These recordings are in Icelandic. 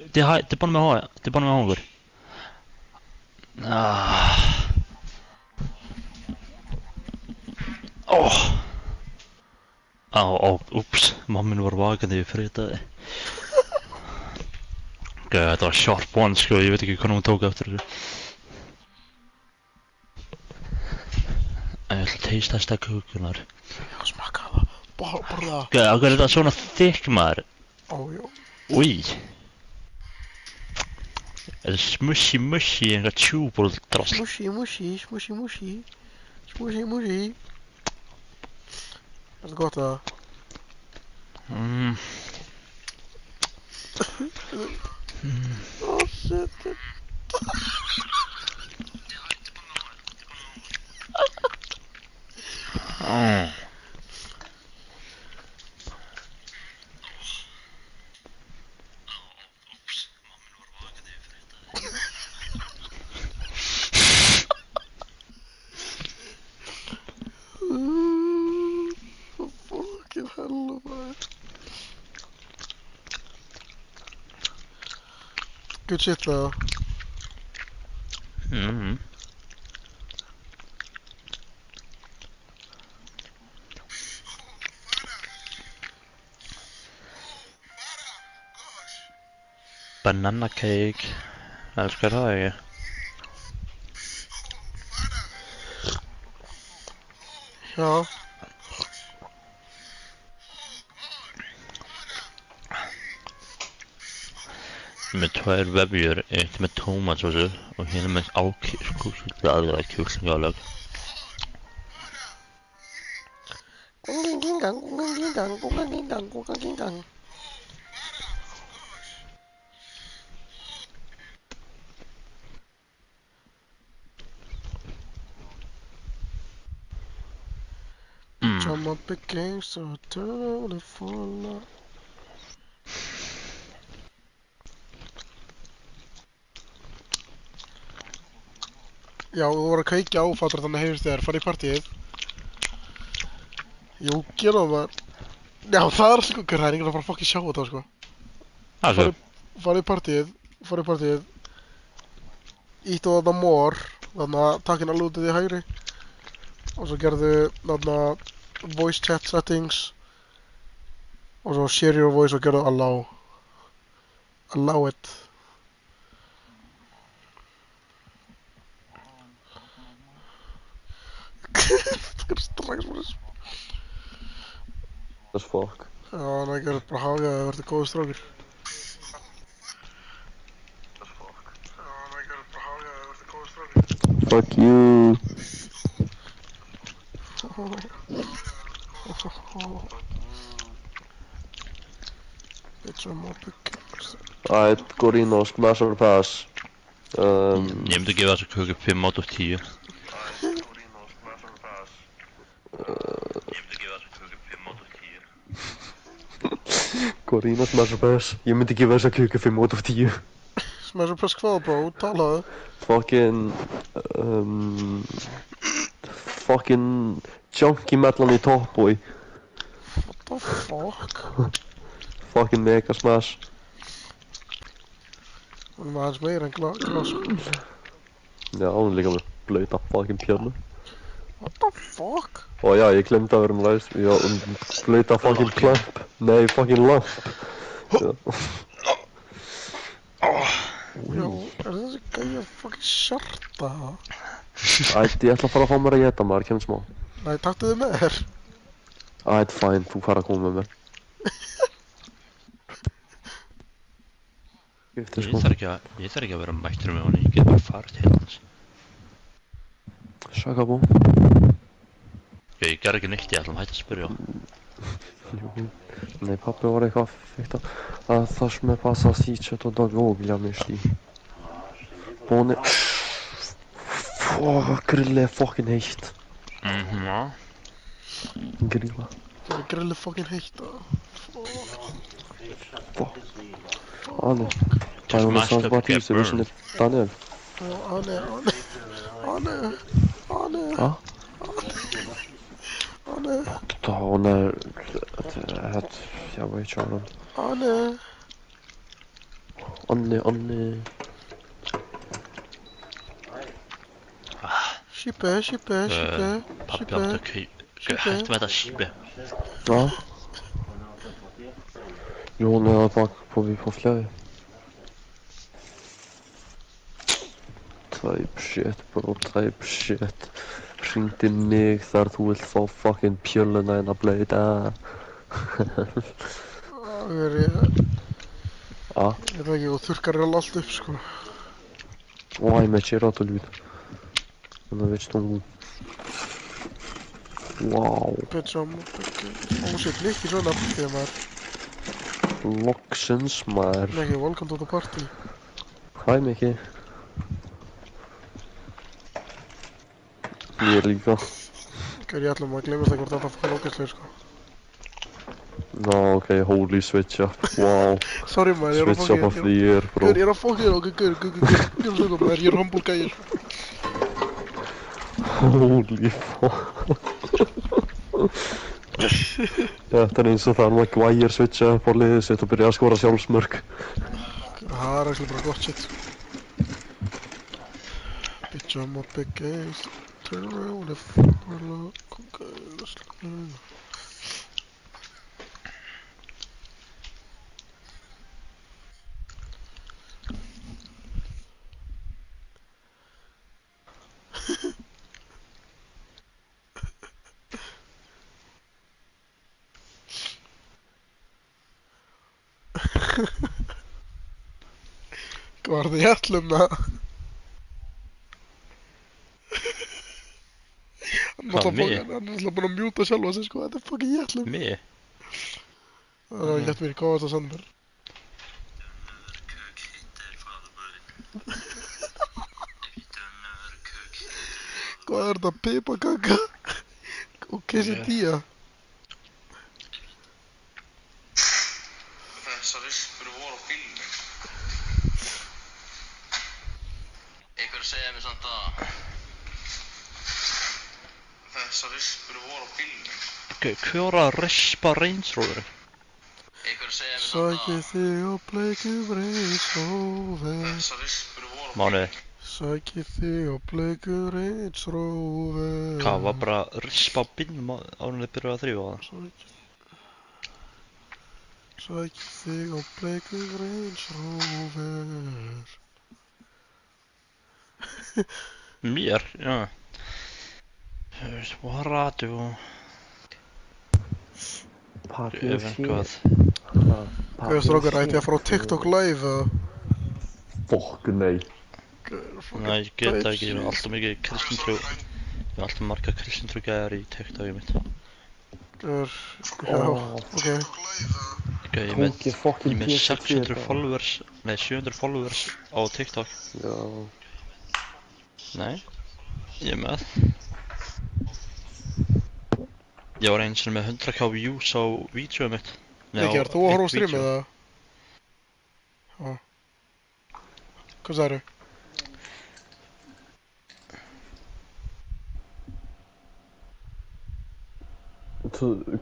Det är bara med ha. Det är bara med ha. Ups. Mammin var vakandi við fritaði. Þetta var sharp one, sko. Ég veit ekki hvernig hún tók eftir þessu. Ég ætla að teista þesta kökunar. Já, smakka það. Borða. Hvað er þetta svona þykk, maður? Ójó. Új. Er þetta smushy, einhver tjúból drasl? Smushy. Er þetta gott það? Shit. Fucking hell, man. Good shit though. Banana cake. Elskar það ekki? Já. Með tvær vefjur, eitt með tómatsósu og hérna með aðra kjúklingalög. Drum up against a totally full of... Já, þú voru að kveikja áfattur þannig heyrðist þér, fara í partíið. Jú, gera það. Já, það er sko, það er enginn að fara að fokki sjá þetta, sko. Fara í partíið. Íttu þarna more, þarna takkinn að lútið í hægri. Og svo gerðu þarna voice chat settings. Og svo share your voice og gerðu allow. Allow it. Það er strax bara þessu. As fuck. Já, hann er ekki bara hafið að það verður góður strákur. Fuck you. Bitch, I'm up against. Alright, Gorino, smash or pass. Ég myndi gefa þessu köku 5 át af 10. Gorino, smash or pass. Ég myndi gefa þessa köku 5 át af 10. Smash or pass hvað, bro? Talaðu. Fucking junkie mellan í Top Boy. What the fuck? Fucking mega smash. Hún er aðeins meira en glas. Já, hún er líka með blauta fucking pjörnu. What the fuck? Ó já, ég glemdi að vera með ræðist. Já, blauta fucking klamp. Nei, fucking lamp. Já. Já, er þessi gæi að fucking sjarta það? Ætt, ég ætla að fara að fá mér að geta maður, kemur smá. Nei, taktu þið með þér. Ætt, fæn, þú fara að koma með mér. Ég þarf ekki að vera mættur með honum, ég get bara farið til hans. Shaka bú. Ég gerði ekki neitt, ég ætla að hætta að spyrja. Nei, pappi var eitthvað fyrkt að það som är passa сейчас туда googla shi. Hon är... Grille är fucking heitt. Ja. Grilla. Grill er fucking heitt þá. Fuck. Anne. Har hon någonstans bara till sig? Visst är Daniel? Ja, Anne. Ja? Anne. Då hon är... Jag vet inte. Anne. Onni. Shippe. Pappi átti að hættu með þetta sípi. Ja. Jo, när jag var på flöj. Type shit, bro, type shit. Ringdi mig þar þú vilt fá fucking pjöluna en að blöita. Ég Ja. veit ekki, og þurrkar allt upp, sko. Ой, мечи ротолют. Она ведь что. Wow. Bitchum. Ó, shit, líkt í svona partíð, maður. Loksins maður. Nei, ekki, welcome to the party. Hæ Miki. Ég líka. Ég ætlum að gleymast hvort þetta fór ógeðslega, sko. No, okay, holy switch up. Wow. Sorry, maður, Switch up of the year, bro. Ég að fokkið, ok, ég er humble gæir. Holy fuck. Þetta eins og það Maguire switcha upp á liðið sitt og byrja að skora sjálfsmörk. Það actually bara gott shit. Bitch, I'm a big ass. Turn around if we're low. Hvað var það ég ætlum það? Hann er alltaf búinn að mjúta sjálfa sig, sko, þetta er fucking ég ætlum. Mig? Það var gett mér í gáðast að sanda mér. Hvað er þetta, pipakaka? Og quesadilla? Þessar rispur voru á bílnum. Einhver segja mér samt að þessar rispur voru á bílnum. Hver var að rispa Range Rover? Einhver segja mér samt að Sækið þig á bleikum Range Rover. þessar rispur voru á Mánuði. Sækið þig á bleikum Range Rover. Hvað var bara að rispa á bílnum áður en þið byrjuðu að þrífa það? Sækið þig á bleikum Range Rover. Mér? Já. Þú veist, what radio? Hvað? Hvað er strákar, ætti ég að fara á TikTok live eða? Fuck nei. Nei, ég get það ekki, ég hef alltaf mikið kristintrú. Ég hef alltaf marga kristintrú gæðar í TikTokið mitt. Já, ok. Ég er með 600 followers, nei 700 followers á TikTok. Já. Nei, ég er með. Ég var eins og með 100k views á vídeoið mitt. Ekki, er þú að horfa á streamið eða? Já. Hvað sagðirðu?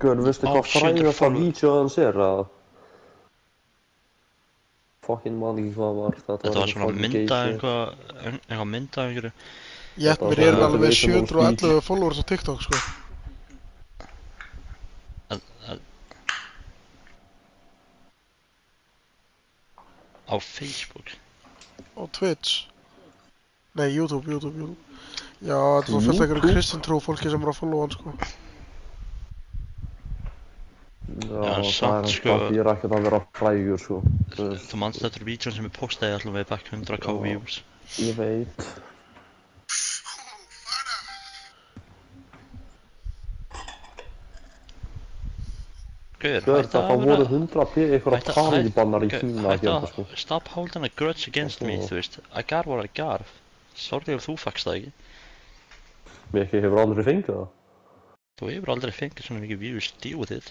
Gaur, veistu hvað frægast að vídeo hans er að? Fucking man ekki hvað var. Þetta var svona mynda eitthvað mynda einhverju. Mér er alveg 711 followers á TikTok, sko. Á Facebook? Á Twitch. Nei, YouTube. Já, þetta var fullt einhverju kristintrú fólki sem er að followa hann, sko. Já, samt, sko. Ég er ekkert að vera frægur, sko. Þú manst eftir vídeón sem ég postaði allum við back 100k views. Ég veit. Guður, Það voru 100p einhverja talibanar í Kína að gera það, sko. Stop holding a grudge against me, þú veist. I got what I got. Sorry ef þú fekkst það ekki. Mér ekki hefur aldrei fengið það. Þú hefur aldrei fengið svona mikið views, deal with it.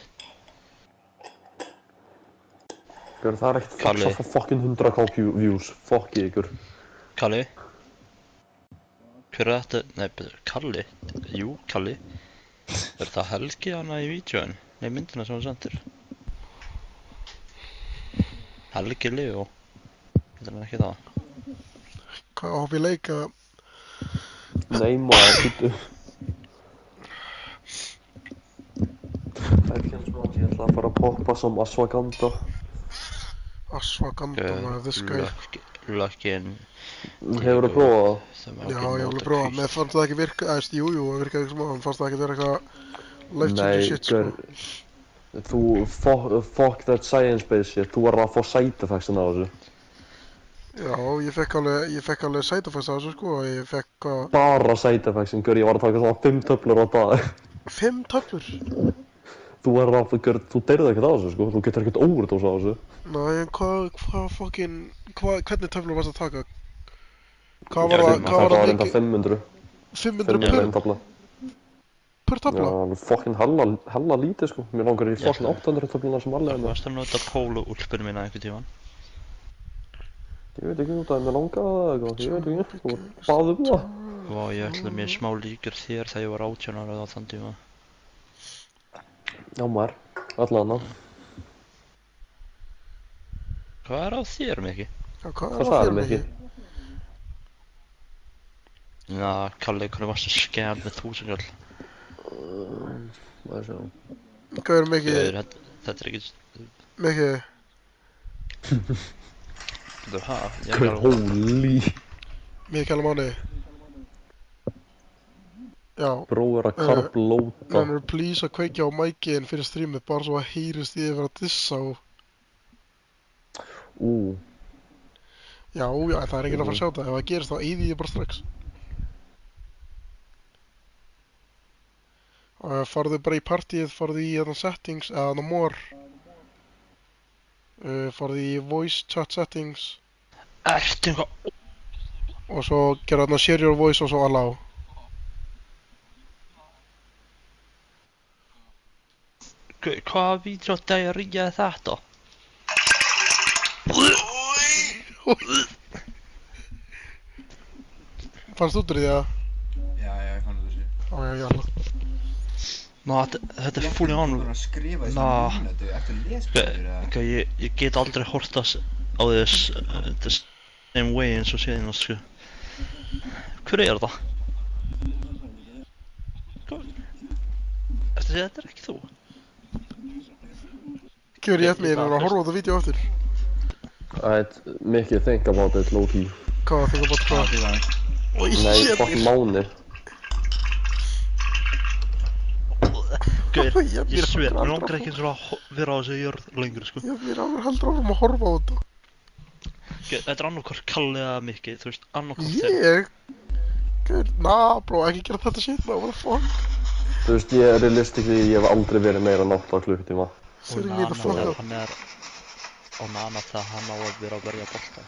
Það er ekkert flex að fá fucking 100k views. Fuck ég ykkur. Kalli? Hver er þetta? Nei, Kalli? Jú, Kalli. Er það Helgi hana í vídeóin? Nei, myndina sem hann sendir. Helgi Leo. Þetta er ekki það. Hvað að hoppa í leik eða? Nei maður, býttu. Það er ekki eins og ég ætla að fara að poppa som Ashwagandha. Ashwagandha maður, this guy. Lökkinn. Hefurðu prófað það? Já, ég hef alveg prófað. Mér fannst það ekki virka, jú, það virkaði ekki smá, en fannst það ekki vera eitthvað life-changing shit, sko. Þú, fuck that science-based shit, þú var að fá side effects á þessu. Já, ég fekk alveg side effects á þessu, sko, og ég fekk að... Bara side effects, ég var að taka svona 5 töflur á dag. 5 töflur? Þú deyrið ekkert á þessu, sko, þú getur ekkert overdose á þessu. Nei, hvernig töflur varst að taka? Hvað var það mikið? Það var enda 500. 500 per töfla? Já, það er fucking hella lítið, sko. Mér langar í fucking 800 töfluna sem allir Þú varst að nota pólúlpunum mína einhvern tímann. Ég veit ekki út af mér langaði það eitthvað, ég veit ekki, þú bað það. Vá, ég ætlaði mér smá líkur þér þegar ég var 18 ára á þann tíma. Já maður, allavega. Hvað er á þér, Mikki? Já, hvað Hvað sagði Mikki? Já, Kalli, hvernig varst að skemmt með 1000 kall? Maður sjá. Hvað er Mikki? Þetta er ekki... Mikki? Þú haf? Holy. Mikki alveg mánuði. Já. Bróður að karblóta. Mennur, please að kveikja á mækiðin fyrir streamið, bara svo að heyrist ég vera að dissa og... Já, það er enginn að fara að sjá það. Ef það gerist þá eyði ég bara strax. Farðu bara í partíið, farðu í settings, eða more. Farðu í voice chat settings. Ertu eitthvað? Og svo gera share your voice og svo allow. Hvaða vídeódiarrý er þetta? Fannst út úr því það? Já, ég fann þetta sér. Ó, já. Ná, þetta er fulli án. Þú er að skrifa þessu mínútu eftir lesbyrður eða? Ég get aldrei hort á þess same way eins og síðan, sko. Hver er það? Þetta er ekki þú. Gjör ég eftir mér að horfa á þetta vídeo eftir. Alright, Mikki, think about it, low-key. Hvað, think about hvað? Nei, fucking máni. Gauir, ég sver, mér langar ekki eins og að vera á þessu jörð lengur, sko. Já, mér heldur áfram að horfa á þetta. Þetta er annarkvort Kalli eða Mikki, þú veist, annarkvort Ég? Gauir, bró, ekki gera þetta shit, what the fuck? Þú veist, ég hef aldrei verið meira en 8 klukkutíma. Og Nana þegar hann er á Nana þegar hann á að vera að verja bolta.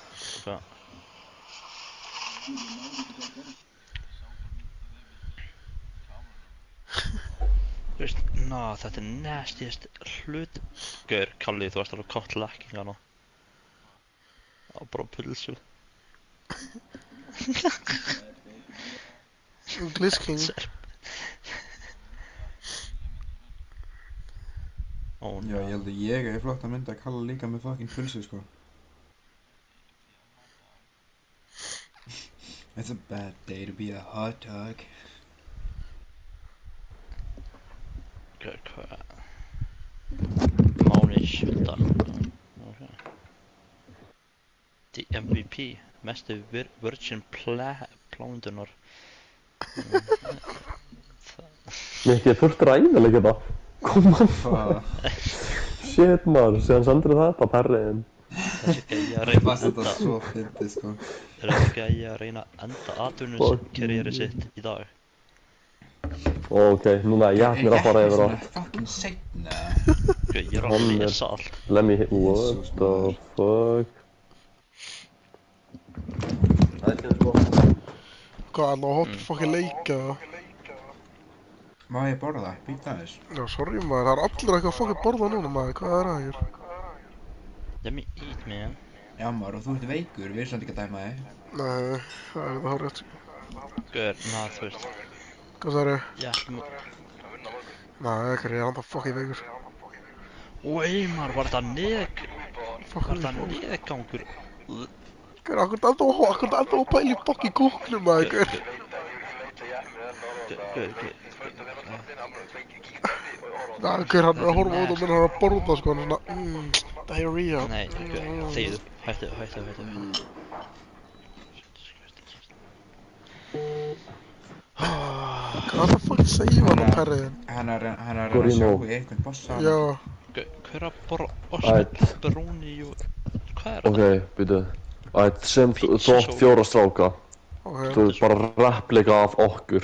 Þú veist, þetta er nastiest hlut. Gaur, Kalli, þú varst alveg gott lekking hana. Það var bara pulsu. Glizking. Já, ég held að ég er flott að mynda að Kalla líka með fucking pulsu, sko. It's a bad day to be a hot dog. Hvað? Máni Sjöldan. The MVP, mestu Virgin plándunar. Mikki, þú ert ræðileg þetta. Koma Shit maður, síðan sendur þetta perriðin. Þessi gæi að reyna Fast þetta svo fyndið, sko. Þessi gæi að reyna að enda atvinnukarriérið sitt í dag. Ok, núna ég ætla mér að fara yfir á. Þetta er fucking seinna. Ég er að lesa allt. Let me hit, what the fuck. Það er ekki eins gott. Hvað, alveg að hoppa fucking leika? Má ég borða? Býta aðeins. Já, sorry maður, það er allir eitthvað fucking borða núna maður, hvað er það hér? Let me eat, man. Já maður, og þú ert veikur, við erum samt ekki að dæma þig. Nei, það er það rétt, sko. Gauður, þú veist. Hvað það er? Ég ætlum að... Nei, ekki, ég er alltaf fucking veikur. Ói, maður, var þetta neðgangur? Gaur, akkur ennþá að pæla í fokki kúknum maður, gaur. Næ, gaur, hann að horfa út og minna hann að borða, sko, hann svona, diarrhea. Nei, þegiðu, hættu. Hvað það fucking segja hann á perriðin? Hann er að reyna að sjá í einhvern bossa. Já. Hver að borra ost með pepperoni og... Hvað er það? Ok, byrju. Sem þú átt 4 stráka. Þú ert bara replika af okkur.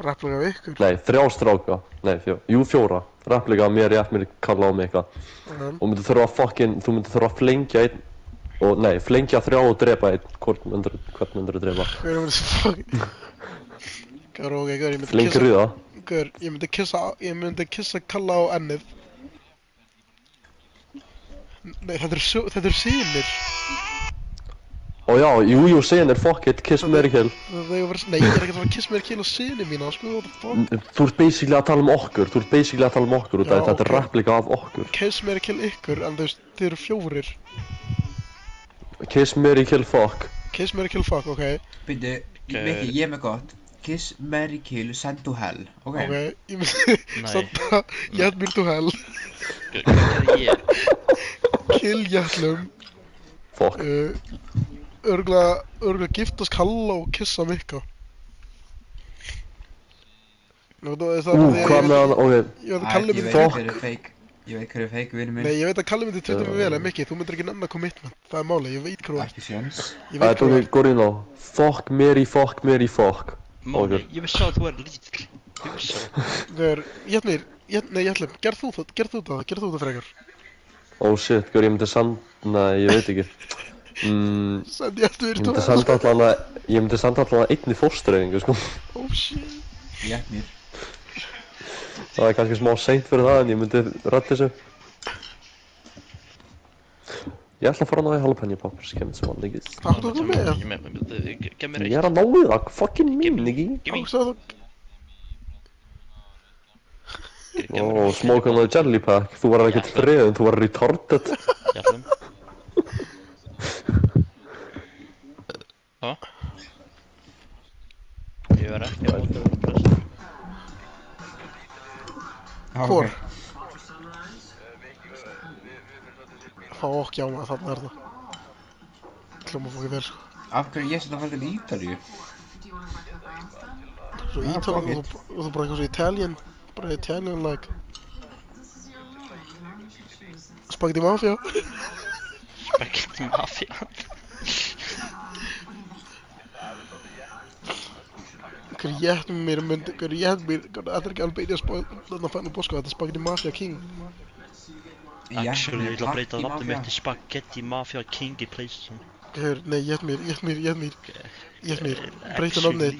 Replika af ykkur? Nei, 3 stráka. Nei, 4. Replika af mér, Jafnir, Kalla og Mika. Og þú myndir þurfa að flengja einn. Og nei, flengja 3 og drepa einn. Hvern myndir þú drepa? Hver myndir þessi fucking... Gaur, ok, gaur, ég myndi kissa... Flengir þú það? Gaur, ég myndi kissa Kalla á ennið. Nei, þetta eru synir. Ó já, jú, synir, fuck it, kiss Mary Kill. Nei, ég er ekki að fara að kiss Mary Kill á syni mína, sko, what the fuck? Þú ert basically að tala um okkur, út af þetta er replika af okkur. Kiss Mary Kill ykkur, en þú veist, þið eru 4. Kiss Mary Kill fuck. Kiss Mary Kill fuck, ok. Byrju, Viki, ég er með gott. Kiss, Mary Kill, send to hell, ok? Ok, ég myndi senda Jætmir to hell. Hvað er ég? Kill Jætlum. Fuck. Örgulega giftast Kalla og kissa Mikka. Hvað með hann, ok. Ég veit hverju feik vinur minn. Nei, ég veit að Kalli myndi tvita mig vel, en Mikki, þú myndir ekki nefna commitment. Það er málið, ég veit hverju það er. Ekki séns. Ég veit hverju það er. Gorino. Fuck, Mary, fuck. Máni, ég vissi að þú er lítill. Ég vissi það. Gaur, Jætlum, gerð þú það frekar. Oh shit, gaur, ég myndi nei, ég veit ekki. Send Jætmir to hell. Ég myndi senda allan að einni fóstureyðingu, sko. Oh shit. Jætmir. Það er kannski smá seint fyrir það, en ég myndi rætta þessu. Ég ætla að fara að ná í jalapeno poppers, kemur sem vann, ekki? Takk þú okkur með? Gef mér Ég er að ná í það, fucking minn, ekki? Smoke on the jelly pack, þú var ekkert friðin, þú var retarded. Jætlum. Hvað? Ég var ekki að móta press. Hvor? Fokk, já maður, þarna er það. Hljóma fokkið vel, sko. Af hverju ég setja að fara til Ítalíu? Svo Ítalíu, og þú bara eitthvað svo Italian, bara Italian-like. Spaghetti Mafia. Spaghetti Mafia. Jætmir, það er ekki alveg beitið að þarna fæna bóska, þetta er Spaghetti Mafia King. Actually, ég vil að breyta nafnum mitt til Spaghetti Mafia King í PlayStation. Nei, Jætmir, breyta nafnið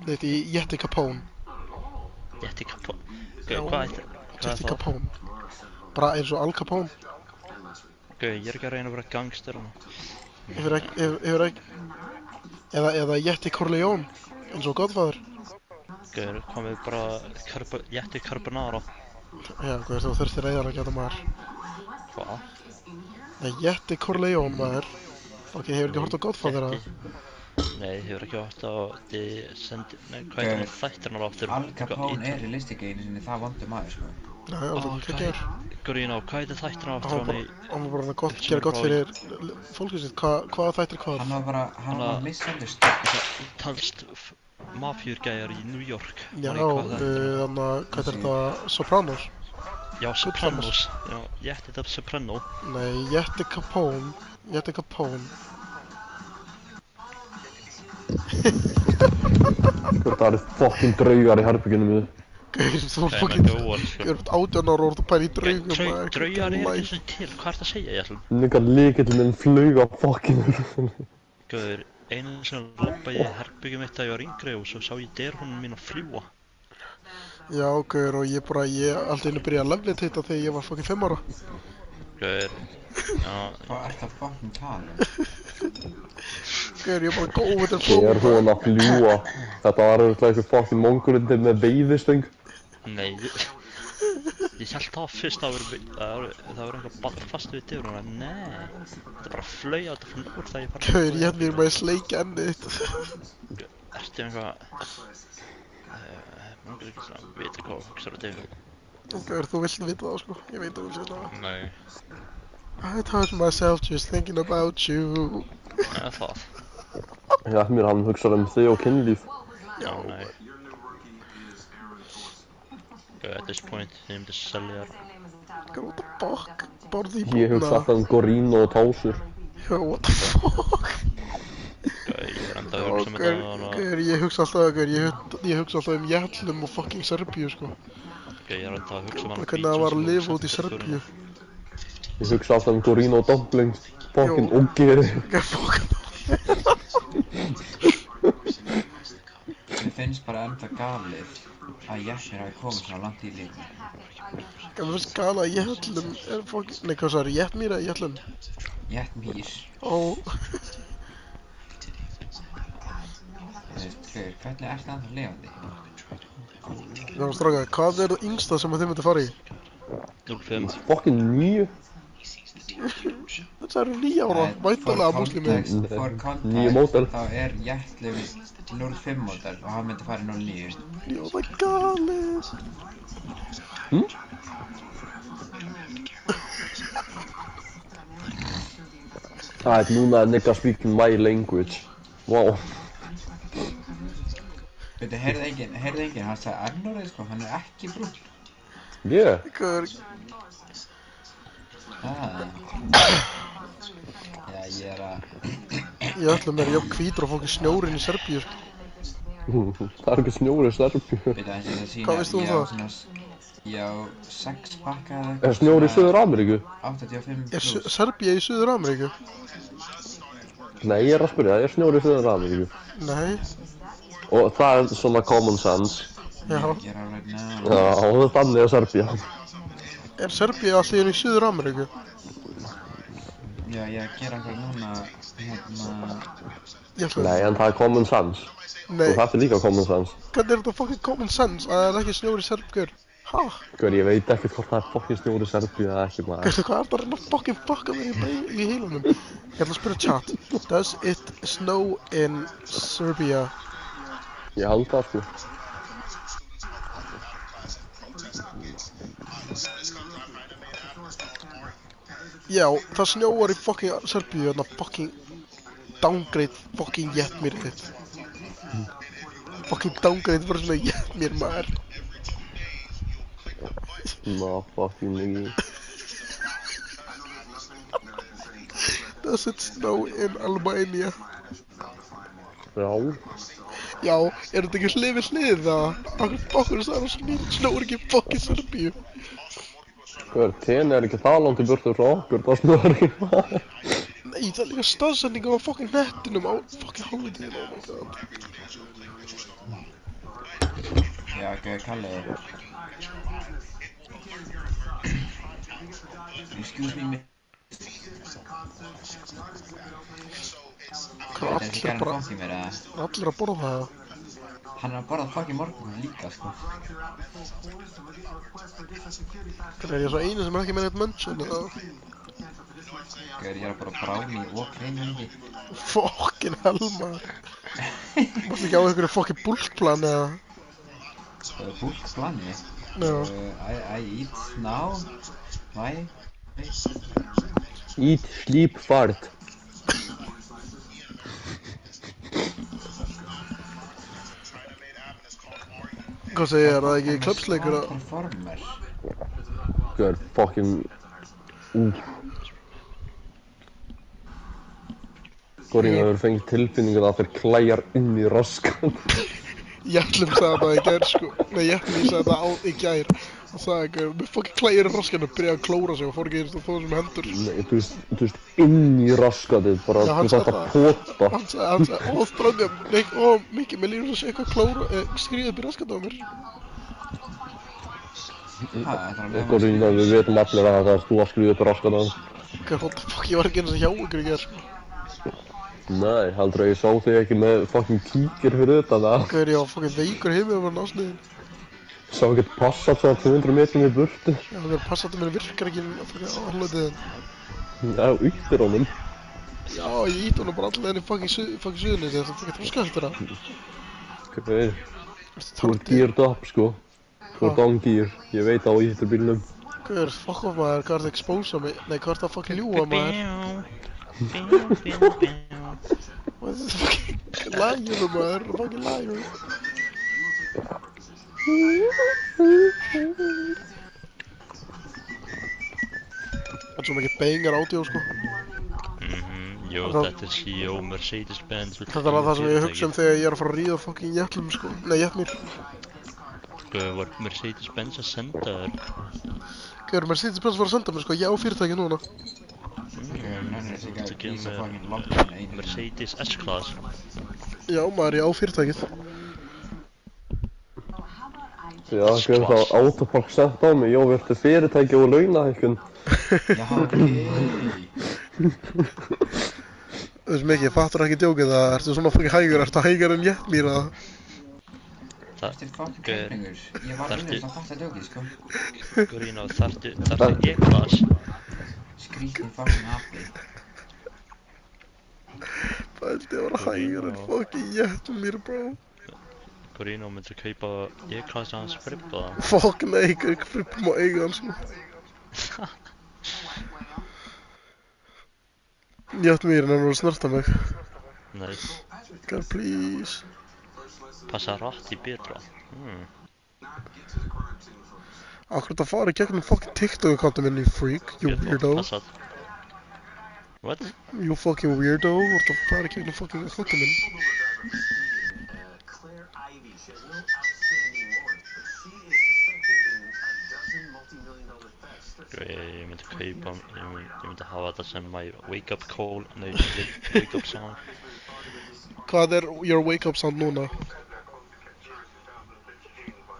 þitt í Jetti Capone. Jetti Capone? Hvað er það? Jetti Capone. Bara eins og Al Capone. Ég er ekki að reyna að vera gangster hana. Hefur ekki... Eða Jetti Corleone, eins og Godfather. Komið bara Jetti Carbonara. Já, þú þurftir eiginlega þetta maður. Hvað? Nei, Jetti Corleone maður. Ok, hefur ekki hort á Godfather að? Nei, hefur ekki hort á hvað er það þættirnar áttur? Al Capone er í listikeginu sinni það vondur maður, sko. Nei, alveg ekki að gera. Gorino, hvað er það þættirnar áttur? Hann var bara gera gott fyrir fólkið sitt. Hvaða þættir hvað? Hann var misunderstood. Talst mafjurgæjar í New York. Já, þannig að, hvað er þetta? Sopranos? Já, Sopranos. Já, Jetti þetta Soprano. Nei, Jetti Capone. Það eru fucking draugar í herbygginu mínu. Gaur, þú er fucking... Þú ert 18 ára og þú pæri í draugum. Draugar er ekki svona til, hvað er það að segja, Jætlum? Líka líkillinn minn flug á fucking hurðinni. Gaur, einu sem labba ég herbyggjum mitt að ég var yngri og svo sá ég derhúnum mín að fljúa. Já, gaur, og ég alltaf einu byrjaði að levitata þegar ég var fucking 5 ára. Gaur, já... Hvað ert það fucking tala? Gaur, ég bara góð þetta flóa. Ég er hún að fljúa. Þetta var eitthvað fucking mongolindi með veiðistöng. Nei. Ég held það fyrst að það var einhver barn fast við dyr og nei, þetta bara flaug á þetta frá úr það ég bara... Gaur, ég er bara að sleikja ennið þitt. Ertu eitthvað... Mér langar ekki svona að vita hvað þú hugsar á dyr. Gaur, þú vilt vita það sko, ég veit að þú vilt vita það. Nei. I touch myself just thinking about you. Ja, það. Jætmir, hann hugsar þig og kynlíf. Já, nei. At this point, ég myndi selja þér. What the fuck? Borði í búna. Ég hugsa alltaf Gorino og Tásur. Já, what the fuck? Ég er enda að hugsa þetta Gaur, ég hugsa alltaf, ég hugsa alltaf Jætlum og fucking Serbíu, sko. Ég er enda að hugsa hana hvernig það var að lifa út í Serbíu. Ég hugsa alltaf Gorino og Dumplings. Fucking ógeði. Mér finnst bara enda galið að Jætmir hafi komið svona langt í lífinu. Mér finnst galið að Jætlum er fucking... Nei, hvað sagði, Jætmir eða Jætlum? Jætmir. Ó. Hvernig ertu ennþá lifandi? Já, stráka, hvað er það yngsta sem þið myndi fara í? 05. Fucking 9. Þetta eru 9 ára, væntanlega múslimir. For Nýju módel. context, þá er Jætlum 05 módel og hann myndi fara í 09. Já, það er galið. Alright, núna er nigga speaking my language. Wow. Veitu, heyrðu enginn, hann sagði Arnórið sko, hann er ekki brún. Yeah. Gaur, Já, ég er að... Jætlum er jafn hvítur og fucking snjórinn í Serbíu, sko. Það er ekki snjóri í Serbíu. Veitu, hann sé að sína... Hvað veist þú um það? Já, 6 pakka eða eitthvað. Er snjóri í Suður-Ameríku? 85 Er plus. Serbía í Suður-Ameríku? Nei, ég er að spyrja, er snjóri í Suður-Ameríku? Nei. Og það er svona common sense. Já. Ég er alveg ná. Já, og þannig er Serbía. Er Serbía allir í Suður-Ameríku? Já, ég ger einhver núna, hérna... Jætlum. Nei, en það er common sense. Nei. Og þetta er líka common sense. Hvernig er þetta fucking common sense að það er ekki snjór í Serbíu? Hæ? Hver, ég veit ekkert hvort það er fucking snjóri í Serbíu eða ekki maður. Hvað er það að reyna að fucking fucka mér í heilunum? Ég ætla að spyrja chat. Does it snow in Serbia? Ég held það sko. Já, það snjóar í fucking Serbíu, þarna fucking downgrade fucking Jætmir þitt. Fucking downgrade bara svona Jætmir maður. Ná, fucking nigga. Does it snow in Albania? Já. Já, er þetta ekki hlið við hlið það? Okkur það snjóar ekki í fucking Serbíu. Hver, tenni er ekki það langt í burtu frá okkur, það snjóar ekki maður. Nei, það er líka staðsendinga á fucking nettinum á fucking hálftíðinu, oh my god. Já, Kalli. Excuse me, Hvað allir að borða það? Hann er að borða fucking morgun líka, sko. Hvað er ég svo einu sem er ekki með neitt munchun eða? Ég er að borða brownie og kreinmingi. Fucking hell, maður. Varstu ekki á einhverju fucking bulkplan eða? Bulkplani? Já. I eat now. Why? Eat, sleep, fart. Hvað segir það ekki klöpsleikur að... Performer. Hver, fucking... Gorinn hefur fengið tilfinningu að þeir klæjar inn í raskan. Jætlum sagði það í gær, sko. Nei, Jætlum sagði það í gær. Það sagði ekki, með fucking klæjar í raskan og byrjaði að klóra sig og fór ekki eins og þó sem hendur. Nei, þú veist, inn í raskatið, bara Já, þú þarft að pota. Hann sagði, ó, stráka, Mikki, mér lífur að sé eitthvað klóra, skrýðið upp í raskatið á mér. Gorinn, við veitum allir að það er þú að skrifa upp í raskatið. Hvað, what the fuck, ég var ekki eins og hjá ykkur í gær, sko. Nei, heldur að ég sá þig ekki með fucking kíkir fyrir þetta það. Hvað er ég á fucking veikur heimið og var násniðin? Sá getur passað svona 200 metrum í burtu. Já, það er passandi mér virkar ekki á hlutiðin. Já, yktir honum. Já, ég íti honum bara allir enn í fucking suðunni þegar það getur skælt það. Hvað þú ert geared up, sko. Þú ert on gear. Ég veit á ítir bílnum. Hvað fuck off maður, hvað það expósa mig? Nei, hvað það fucking ljúa maður? Hvað er það fucking lægjum maður? Fucking lægjum. Það er svo mikið bengar ádjó, sko. Jó, þetta er sjó Mercedes-Benz. Þetta er það sem ég hugsa þegar ég er að fara að ríða fucking jætlum, sko. Nei, jætmýr. Hvað var Mercedes-Benz að senda þér? Hvað er Mercedes-Benz var að senda mér, sko? Ég á fyrirtæki núna. Þetta kemur Mercedes S-Class. Já, maður, ég á fyrirtækið. Já, hvað er það Autopark sett á mig? Jó, viltu fyrirtæki og launahækkun? Já, ok. Þú veist mikið, ég fattur ekki djókið það. Ertu svona fucking hægur? Ertu hægur en jætmýr eða? Þetta er fucking keppningur. Ég var innist að fatta djókið, sko. Gurino, þarftu E-Class? Skrítið fucking afli. Bælti að vera hægur en fucking jætmýr, bro. Gurino, myndu kaupa E-Class að hans frippa það? Fuck nei, ég frippum á eiga hann, sko. Jætmýr, en hann var að snerta mig. Nei. God, please. Passa rætt í betra. Akkur það fara í gegnum fucking TikTok-akkántum minn, you freak, you weirdo. Passat. What? You fucking weirdo, þú ert að fara í gegnum fucking akkántum minn. Ég myndi kaupa, ég myndi hafa þetta sem my wake-up call, nei, wake-up sound. Hvað er your wake-up sound núna?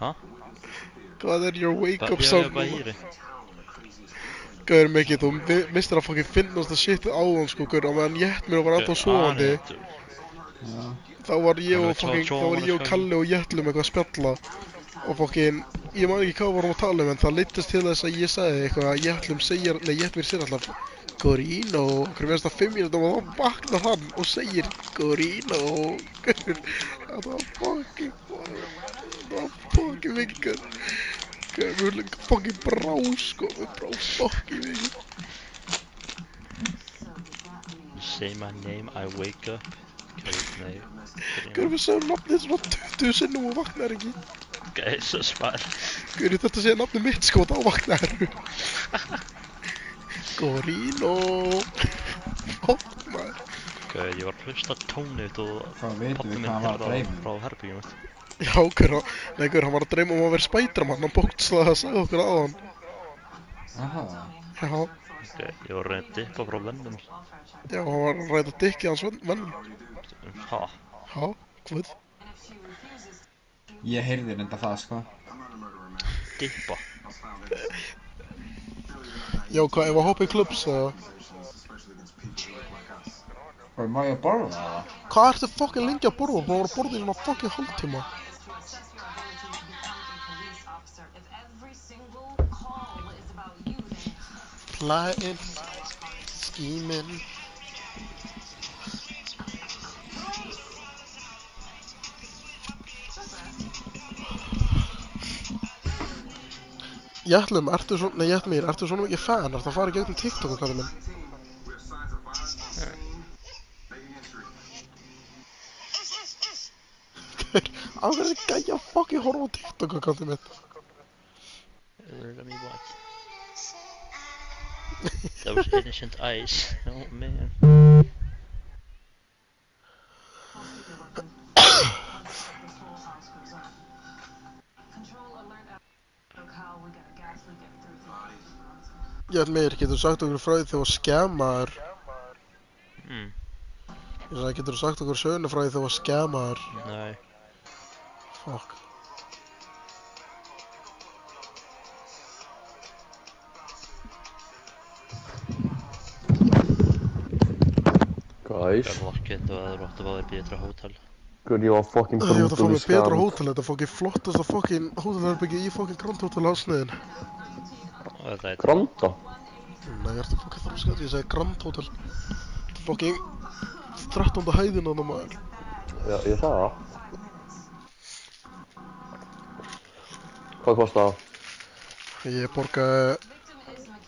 Hæ? Hvað er your wake-up sound núna? Bæri. Hvað er mikið, þú mistir að fucking finnast það shitið á hann, sko, gaur, á meðan Jætmýr var ennþá sofandi. Þá var ég og Kalli og Jætlum eitthvað að spjalla. Og fucking, ég man ekki hvað vorum að tala en það leittist til þess að ég sagði eitthvað að Jætlum segir, nei Jætmýr segir alltaf Gurino, hvernig verðist það 5 mínútum og þá vaknar hann og segir Gurino. Það var fucking mikið. Við höfum fucking brá, sko, við brá fucking mikið. Say my name, I wake up. Nei. Við sögum nafnið svona 20 sinnum og vaknar ekki. Jesus, maður. Guri, þetta sé nafnið mitt, sko, þá vaknar þú. Gurino. Fuck, maður. Ég var að hlusta tónið og Hvað veitum við hvað hann var að dreyma? Frá herbyggjum mitt. Já, Guri, hann var að dreyma að vera Spiderman, hann bókstlega að sagði okkur aðan. Aha. Já. Ég var að reyna að dippa frá vennum. Já, hann var að ræða dykki hans vennum. Ha? Já, hvað? Ég heyrði reynda það, sko. Dippa? Já, hvað, ef að hoppa í klubs, eða? Og má ég að borða það? Hvað ertu fucking lengi að borða? Bara að borða í svona fucking hálftíma. Plotting, scheming. Jætlum, Jætmýr, ertu svona mikið fan? Ertu að fara í gegnum TikTok, kallið minn? Á hverju er þetta gæja fucking horfa á TikTok, kallið minn? Let me watch. Those innocent eyes. Oh man. Jætmýr, getur þú sagt okkur frá því þegar þú var skemaður? Ég sagði, getur þú sagt okkur söguna frá því þegar þú var skemaður? Nei. Fuck. Guys. Lockett og það áttu báðir betra hótel. Guð, ég var fucking Ég ætti að fá brútal í mér betra Skand. hótel, þetta er fucking flottasta fucking hótelherbyggi í fucking Grand Hotel á sniðin. Þetta er Granda? Nei, ég ert að fucking þróskað, ég segi Grand Hotel. Þetta er fucking 13. hæðin þarna maður. Já, ég sagði það. Hvað kostar það? Ég borgaði,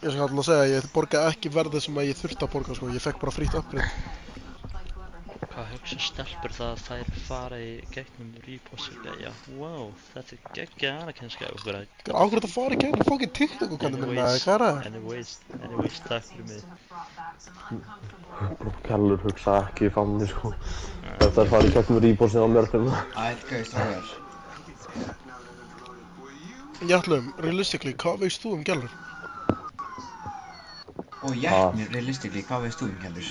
ég skal alltaf segja, ég borgaði ekki verðið sem að ég þurfti að borga sko, ég fekk bara frýtt upgrade. Hvað hugsa stelpur það að þær fara í gegnum repost og gæja? Wow, þetta er geggja anakinska og bara... Áhverju þetta fara í gegnum fucking TikTok og kannið minna, hvað er það? Anyways, takk fyrir mig. Kjallur hugsa ekki í famni sko. Þetta er farið í gegnum repostin á mér fyrir. Ætgæði strákar. Jarlum, realistically, hvað veist þú gælur? Og Jarnir, realistically, hvað veist þú gælur?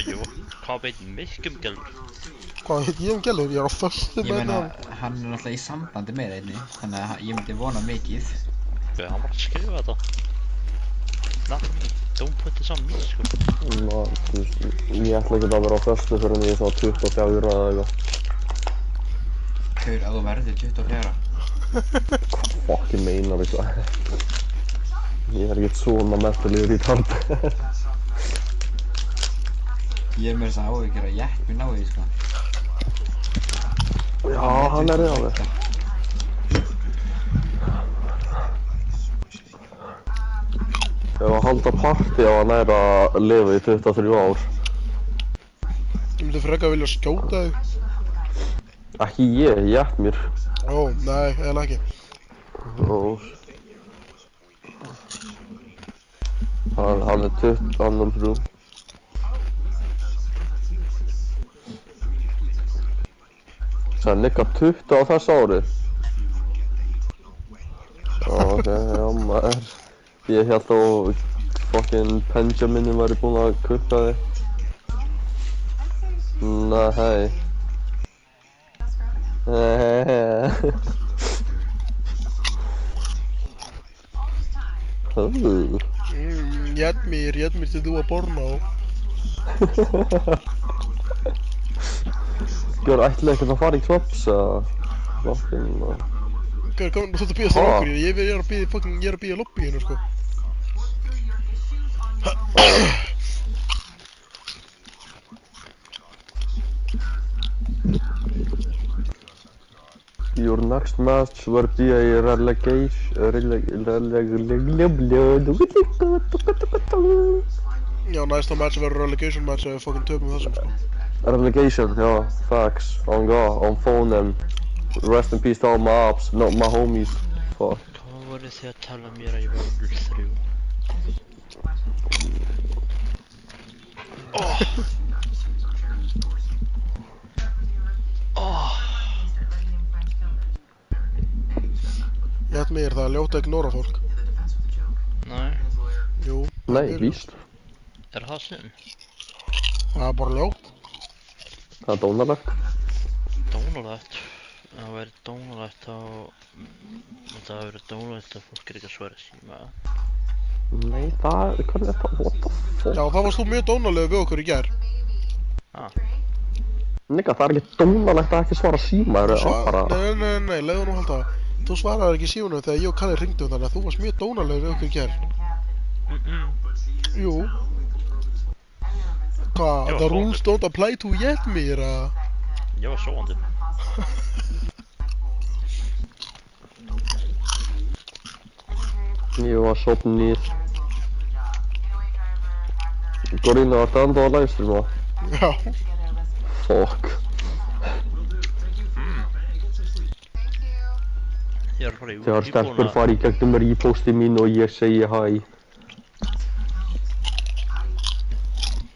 Jú, hvað veit mikið gælur? Hvað veit ég gælur? Ég er á föstu Ég með meina, hann. hann er náttúrulega í sambandi með einni, þannig að ég myndi vona mikið. Hann var að skrifa þetta. Nothing, don't put this on me, sko. Ná, þú veist, ég ætla ekki að vera á föstu fyrir en ég er svona 24 eða eitthvað. Gaur, að þú verður 24. Hvað fucking meinar eitthvað? Ég er ekkert svona mentally retard. Ég er með þess að áhyggjur að Jeppmi nái því, sko. Já, hann er alveg. Ef að halda partí á að næra að lifa í 23 ár. Ég myndi frekar vilja skjóta þig. Ekki ég, Jætmir. Ó, nei, eða ekki. Ó. Hann er 20, hann er 3. Sæði Nikka 20 á þessu ári? Ok, já maður. Ég held að fucking Benjaminin væri búinn að kukka þig. Nei. Jadmir til þú að borna á. Gjör ætlaði ekkert að fara í klubs eða fucking... Gauður, kom, þú þurft að bíða þér okkur, ég er að bíða í lobbyinu, sko. Your next match will be a Já, næsta match verður relegation match ef við fucking töpum þessum, sko. Relegation, já, facts, on phone and rest in peace to all my ops, not my homies, fuck. Hvað voru þið að tala mér að ég var 0-3? Jadmir, það er ljótt að ignora fólk. Nei. Jú. Nei, víst. Er það synd? Það er bara ljótt. Það er dónalegt. Dónalegt? Það væri dónalegt á... Það væri dónalegt að fólk er ekki að svara síma. Nei, það... Hvernig er það? What the fuck? Já, það varst þú mjög dónalegur við okkur í gær. Nikka, það er ekki dónalegt að ekki svara síma, það eru bara... Nei, leiðu nú halda það. Þú svaraði ekki símanum þegar ég og Kalli ringdum þannig að þú varst mjög dónalegur við okkur í gær. Jú. Hvað? The rules don't apply to Jadmir, að... Ég var sofandi. Ég var sofnið. Gorilla, vartu enda á livestreama? Já. Fuck. Þegar stelpur fara í gegnum reposti mín og ég segi hæ.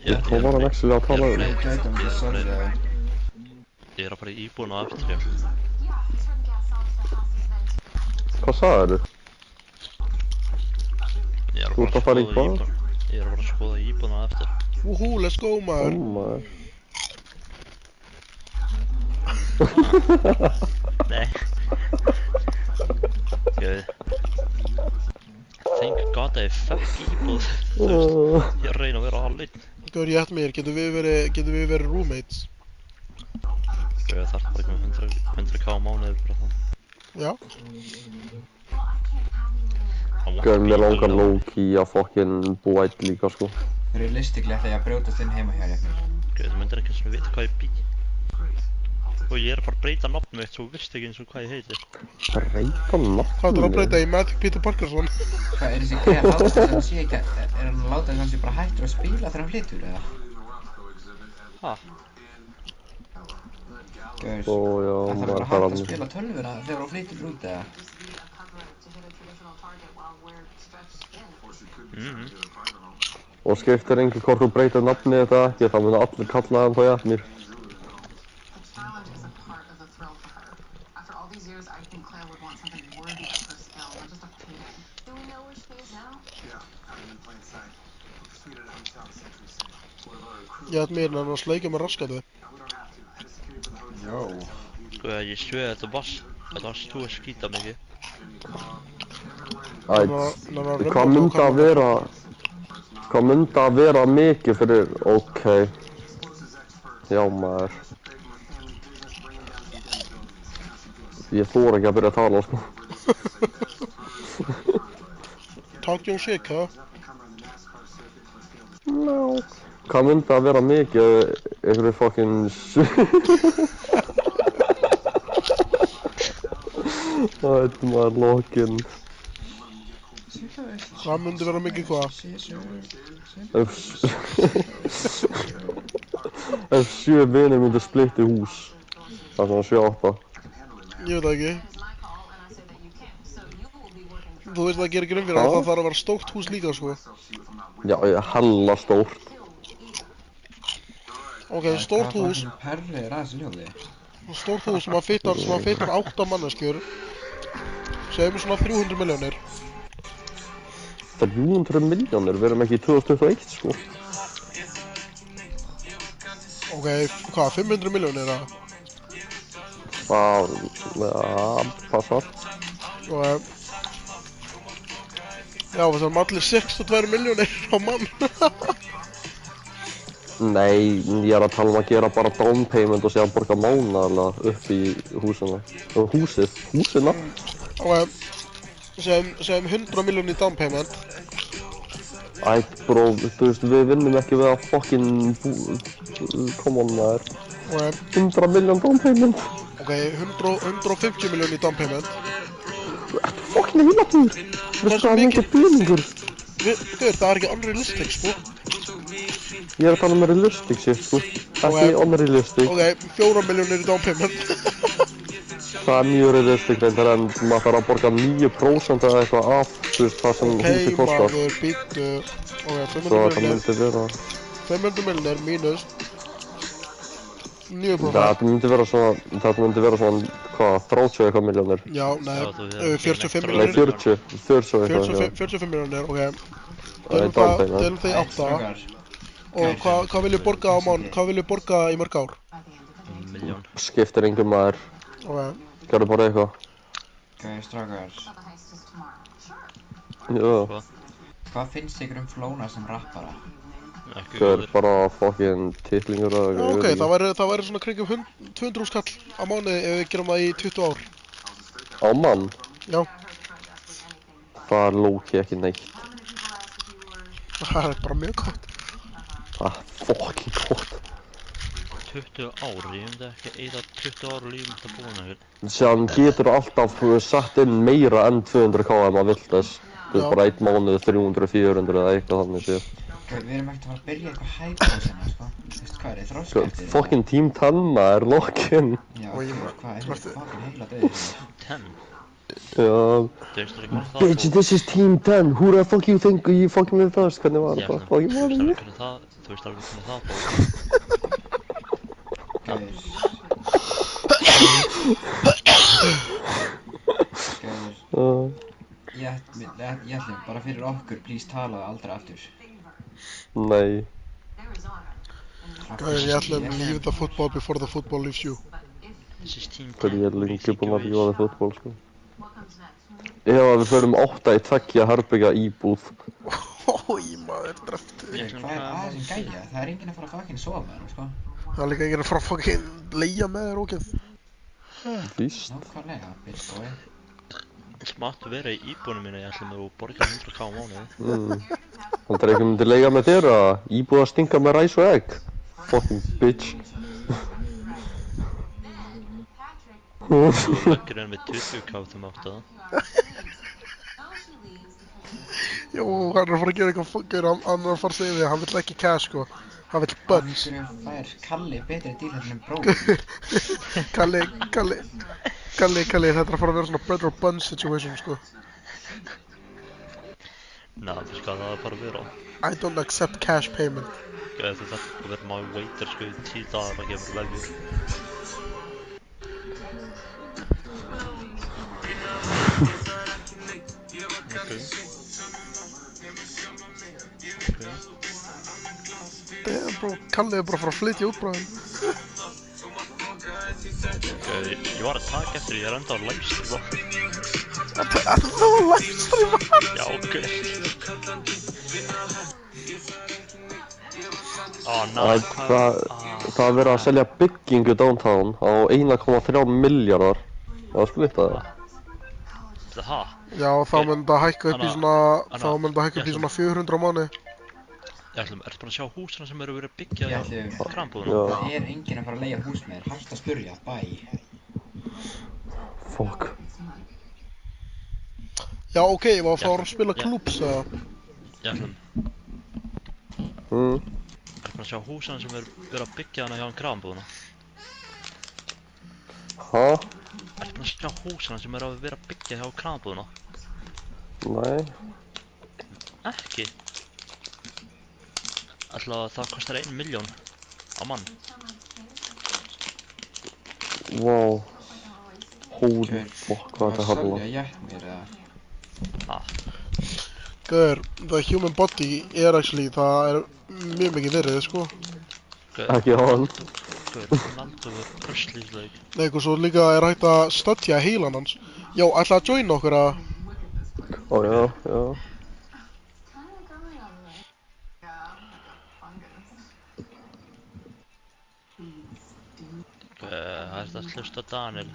Þá var hann actually að tala um. Ég er að fara í íbúðina á eftir, já. Hvað sagðirðu? Þú ert að fara í hvað? Ég er að fara að skoða íbúðina á eftir. Woohoo, let's go, maður. Maður. Nei. Thank God að ég fekk íbúð. Ég reyna að vera alveg. Gaur, Jadmir, getum við verið roommates? Ég þarf bara ekki með 100k á mánuði bara það. Já. Gauð, mér langar low-key að fucking búa eitt líka, sko. Realistically ætla ég að brjótast inn heima hjá þér. Gauð, þú myndir ekki eins og vita hvað ég bý. Og ég að fara að breyta nafnum mitt svo þú veist ekki eins og hvað ég heiti. Breyta nafnum? Hvað er að breyta í Magic Peter Parkerson? Hvað, er þessi greið að láta þess að hann sé ekki að... Er hann að láta þess að hann sé bara hættur að spila þegar hann flytur, eða? Ha? Gauður, Ó, já, hann þarf bara hægt að spila tölvuna þegar hann flytur út, eða? Og skiptir einhver hvort þú breytir nafni þetta ekki, þá munu allir kalla hann þá jafnir. Ég ætti mér en að sleikja með raskatu. Jó. Sko ég svei þetta var þú að skýta mikið. Hvað myndi að vera mikið fyrir, ok. Já maður. Ég þóra ekki að byrja að tala, sko. Talk your shit, huh? No. Hvað myndi að vera mikið einhverju fucking Þetta maður lokinn. Hvað myndi vera mikið hvað? Ef 7 vinir myndi splitta hús. Það er svona 7-8. Ég veit það ekki. Þú veist það gerir grunn fyrir að það þarf að vera stórt hús líka, sko. Já, hella stórt. Ok, stórt hús. Perri er aðeins ljóði. Stórt hús sem að fittar 8 manneskjur. Segjum svona 300 milljónir. 300 milljónir? Við erum ekki í 2021, sko. Ok, hvað, 500 milljónir eða? Það, ja, passar. Og já, við þarfum allir 62 milljónir á mann. Nei, ég er að tala að gera bara down payment og síðan borga mánaðarlega upp í húsina. Húsina? Ok, segjum 100 milljónir í down payment. Æ, bró, þú veist, við vinnum ekki við að fucking come on, maður. 100 miljón down payment. Ok, 150 milljónir í down payment. Ertu fucking heilatur? Veistu hvað mikið peningur? Það er ekki unrealistic, sko. Ég er að tala um realistic shit, sko. Ekki unrealistic. Ok, 4 milljónir í down payment. Það er mjög realistic reyndar en maður þarf að borga 9% eða eitthvað af, þú veist, það sem húsið kostar. Ok, maður, býttu. Ok, 500 milljónir mínus 9%. Það myndi vera svona, hvað, 30 eitthvað milljónir? Já, nei, 45 milljónir. Nei, 40 eitthvað, já. 45 milljónir, ok. Deilum þeir 8. Og hvað vil ég borga á mánu? Hvað vil ég borga í mörg ár? Miljón. Skiptir engum maður. Ok. Gerðu bara eitthvað. Ok, strákar. Já. Hvað finnst ykkur Flóna sem rappara? Það er bara fucking titlingur og eitthvað. Ok, það væri svona kringum 200 skall á mánuði ef við gerum það í 20 ár. Á mann? Já. Það er low-key ekki neitt. Það er bara mjög gott. Það er fucking gott. 20 ár, ég myndi ekki eyða 20 ár og lífum þetta búin ekkert. Síðan getur alltaf sett inn meira enn 200k ef maður vill þess. Þú veist bara 1 mánuð, 300, 400 eða eitthvað þannig séð. Við erum ekkert að fara að byrja eitthvað hæp á þennan, sko. Veistu hvað, er þróska eftir? Fucking Team 10 maður, lock-in. Já, hvað, er þetta fucking heila döðir? Team 10? Já. Bitch, this is Team 10. Who the fuck you think you fucking with first? Hvernig var þetta? Fucking var þetta? Þú veist alveg hvernig það fór. Ég ætlum bara fyrir okkur, please tala aldrei aftur. Nei. Gæði, ég ætlum leave the football before the football leaves you. Hvernig ég er lengi búinn að lífa það fútból, sko. Ef við förum 8 í 2 herbergja íbúð. Ói, maður, dreftu. Hvað er aðeins gæja? Það er enginn að fara að fucking sofa, sko. Það er líka enginn að fara að fucking leigja með þér ógeð. Víst. Nákvæmlega, bitch boy. Þú máttu vera í íbúðinu mínu, ég ætla mér að borga 100k á mánuði. Þannig að myndi leigja með þér að íbúð að stinga með ræs og egg. Fucking bitch. Þú vekkir henni með 20k þú máttu það. Jó, hann er að fara að gera eitthvað fuggur, hann er að fara að segja því að hann vill ekki cash, sko. Hann vill buns. Af hverju fær Kalli betri díl en bróðir? Kalli, þetta er að fara að vera svona bread or buns situation, sko. Ná, þú skal það bara vera. I don't accept cash payment. Þú þarf að vera my waiter, sko, í 10 dagar að gefa mér veljur. Damn, bro, Kalli er bara að fara að flytja út, bro. Ég var að taka eftir, ég er enda á livestreama. Þú var að livestreama? Já, ok. Það er verið að selja byggingu downtown á 1,3 miljardar. Það var splittað það. Það? Já, þá myndi það hækka upp í svona 400 á mánuði. Ertu bara að sjá húsina sem eru verið að byggja á krambúðuna? Það er enginn að fara að leigja hús með þér, hægt að spurja, bye. Fuck. Já, ok, ég var að fara að spila klúbs, eða? Ertu bara að sjá húsina sem eru verið að byggja hana hjá krambúðuna? Hæ? Ertu bara að sjá húsina sem eru verið að byggja hjá krambúðuna? Nei. Ekki? Ætla að það kostar 1 milljón á mann. Wow. Holy fuck, hvað þetta harla. Það er mér, eða? Gauður, the human body er actually, það er mjög mikið verið, sko. Ekki hann. Gauður, hann aldur verið kröstlífsleik. Nei, og svo líka er hægt að studja heilan hans. Já, ætla að joina okkur að... Ó, já. Það er að hlusta Daniel.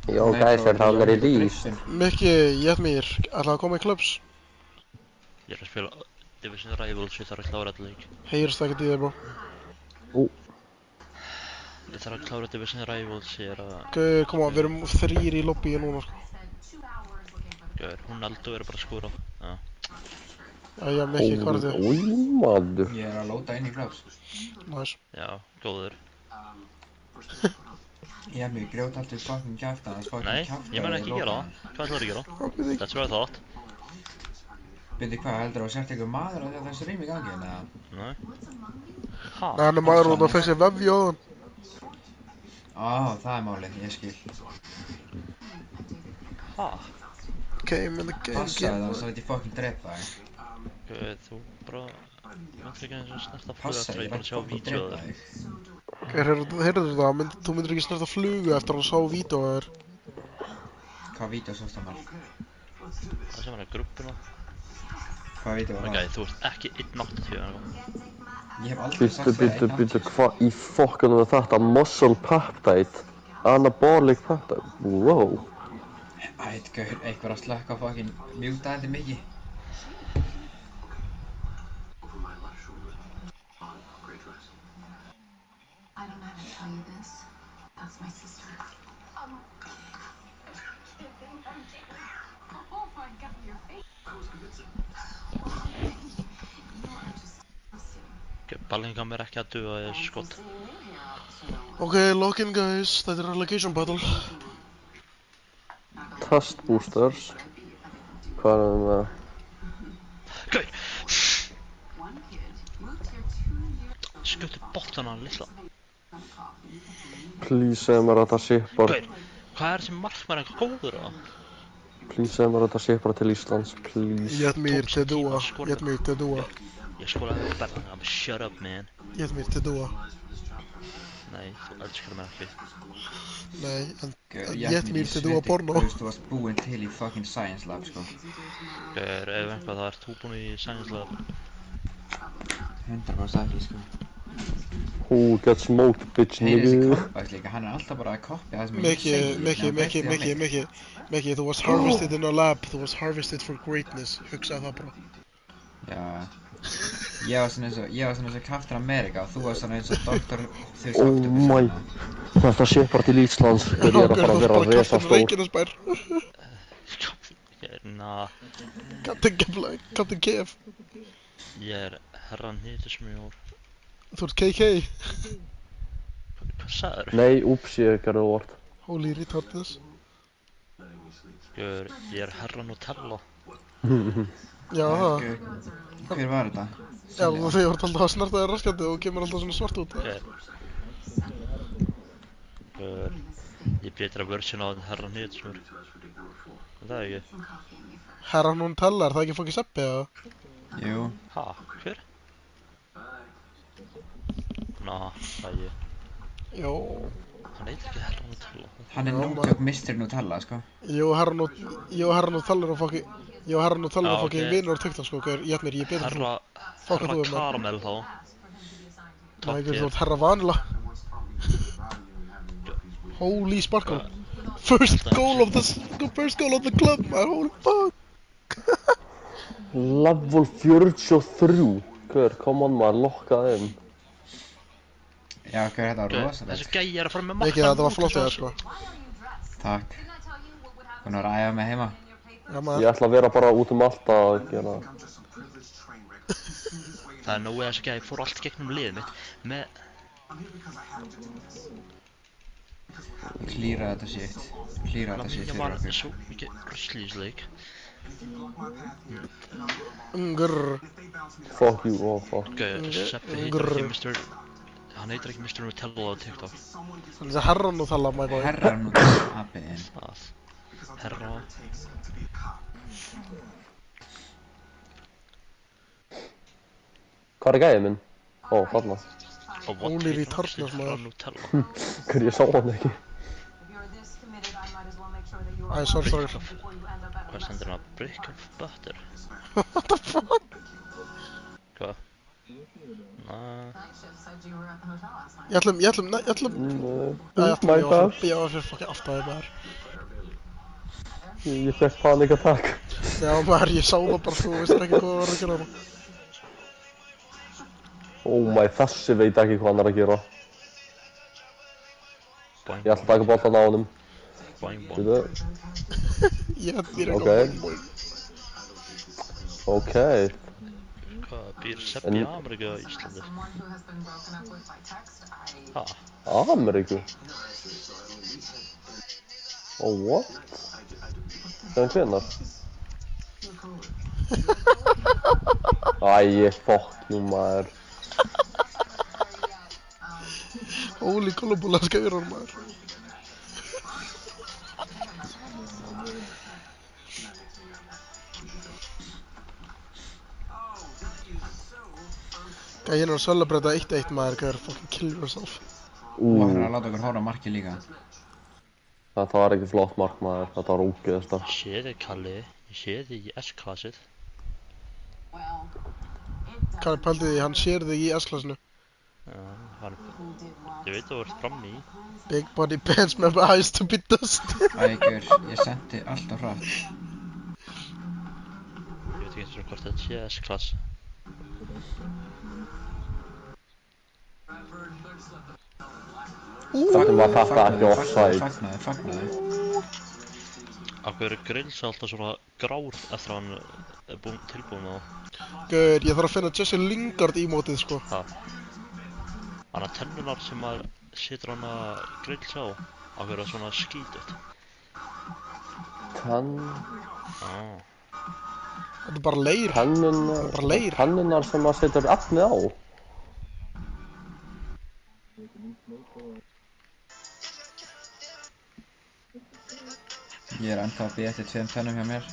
Jó, gæsir, það er í lís. Mikki, Jetmir, ætla að koma í klubs? Ég er að spila Division Rivals, ég þarf að klára þetta leik. Heyrst ekkert í þér, bro. Ég þarf að klára Division Rivals, ég er að... Gauður, koma, við erum 3 í lobbyi núna, sko. Gauður, hún aldur verið bara að skúra. Jæja, Mikki, hvað er þið? Új, maður. Ég er að lóta inn í klubs. Nice. Já, góður. Ég hef mig grjót alltaf fucking kjafta, það er fucking Nei, kjafta. ég menn ekki gera það. Hvað ætlar að gera? That's what I thought. Bindi, hvað heldur þú að sért eitthvað maður að þessi rými í gangi, eða? Nei. Nei, hann er maður og það fekk sér vefji á þann. Það er málið, ég skil. Game in the game. Passaði það, svo veit ég fucking drepa þig. Þú bara... Ég veit ekki eins og snerta fluga Passaði, eftir að ég ég bara veit sjá fucking vídeo drepa þar. þig. Heyrðu það, þú myndir ekki snerta flugu eftir að hann sá vídeo að þér. Hvað vídeo sást það maður? Það sem er að gruppuna. Hvað vídeo var það? Ok, þú ert ekki 1.80 eða eitthvað. Ég hef aldrei sagt það Býtu, hvað í fokkanum er þetta? Muscle peptide? Anabolic peptide? Wow. Gaur, eitthvað að slökka fucking mjúta þetta mikið. Ballinga mér ekki að duga í þessu skot. Ok, lock in guys, þetta er relegation battle. Test boosters. Hvað er það með? Gauð! Skjóttu boltana litla. Please segja mér að þetta sé bara... Gauð! Hvað er þessi markmann eitthvað góður á? Please segja mér að þetta sé bara til Íslands, please. Jetmir, Tedua. Jetmir, Tedua. Ég skólaði með Bellingham, shut up man. Jetmir, Tedua. Nei, þú elskar mér ekki. Nei, en Jetmir, Tedua porno. Þú varst búinn til í fucking science lab, sko. Gauður, ef einhvað það ert þú búinn í science lab. 100% ekki, sko. Who got smoked, bitch, Heyri þessi nigga? kompaks líka, hann alltaf bara að kopja það sem ég segi. Mikki, þú varst harvested in a lab, þú varst harvested for greatness, hugsaði það bara. Já. Ég var svona eins og Captain America og þú var svona eins og Dr. Oh my. Þetta sé bara til Íslands þegar ég að fara að vera resastór. Reykjanesbær. Captain Kev. Ég herran Hýtismjór. Þú ert KK. Hvað sagður? Nei, úps, ég gerði það vart. Holy retardness. Ég herran Nutella. Já, það. Hver var þetta? Já, þú ert alltaf að snerta þér raskandi og kemur alltaf svona svart út. Ég betra version á herran Hýtismjór. Það ekki? Herran Nutella, er það ekki fucking Seppi, eða? Jú. Ha, hver? Það er ég. Jó. Hann heit ekki herran Nutella. Hann nútök Mr. Nutella, sko. Jó, herran Nutella er fucking vinur á TikTok, sko. Ég betur Herra Karamell þá. Nei, þú ert herra Vanilla. Holy sparkle. First goal of the club, man. Holy fuck. Level 43. Hver, come on maður, lokkaði inn. Já, hver, þetta var rosalegt. Þessi gæi að fara með makka. Mikið, þetta var flott eða, sko. Takk. Hún var að æfa mig heima. Já, maður. Ég ætla að vera bara út allt að gera. Það er nógu þessi gæi fór allt gegnum liðið mitt með... Klíra þetta shit fyrir okkur. Það var svo mikið rusli í þessu leik. Fuck you, oh fuck. Seppi heitir ekki Mr. Hann heitir ekki Mr. Nutella á TikTok. Hann er herran Nutella, my boy. Herran Nutella, apiðinn. Herra. Hvað er gæðið minn? Ó, þarna. Holy retardness, maður. Hver, ég sá hann ekki. Æ, sorry. Hvað stendur hann að brick of butter? What the fuck? Hvað? Ég ætlum... My bad. Já, fyrir fucking aftaði, maður. Ég fekk panik-attack. Já, maður, ég sá það bara, þú veist ekki hvað það var að gera það. Oh my, þessi veit ekki hvað hann er að gera. Ég ætla að taka boltan á honum. Boing. Ég býr ekki á boing. Ok. Hvað býr Seppi í Ameríku á Íslandi? Ha? Ameríku? Oh, what? Þegar hvenar? Æ, fokk nú maður. Holy kolabúla skaurar, maður. Gæinn er að celebrata 1-1, maður, gæður, fucking kill yourself. Og hann er að láta okkur hóra markið líka. Þetta var ekki flott mark maður, þetta var ógeðast að. Ég sé þig, Kalli. Ég sé þig í S-klassið. Kalli, pældi því, hann sér þig í S-klassinu. Já, ég veit þú ert frammi í. Big body pants með eyes to be dust. Ægur, ég sendi alltaf hratt. Ég veit ekki eins og hvort þetta sé S-klass. Þetta var þetta ekki offside. Fagnaði. Af hverju er grills alltaf svona grár eftir að hann er tilbúinn á? Gauður, ég þarf að finna Jesse Lingard ímótið, sko. Ha? Hanna tennunar sem maður setur hana grills á. Af hverju er það svona skítið? Þetta er bara leir. Tennunar sem maður setur efnið á. Ég er ennþá að bíða eftir 2 tennum hjá mér.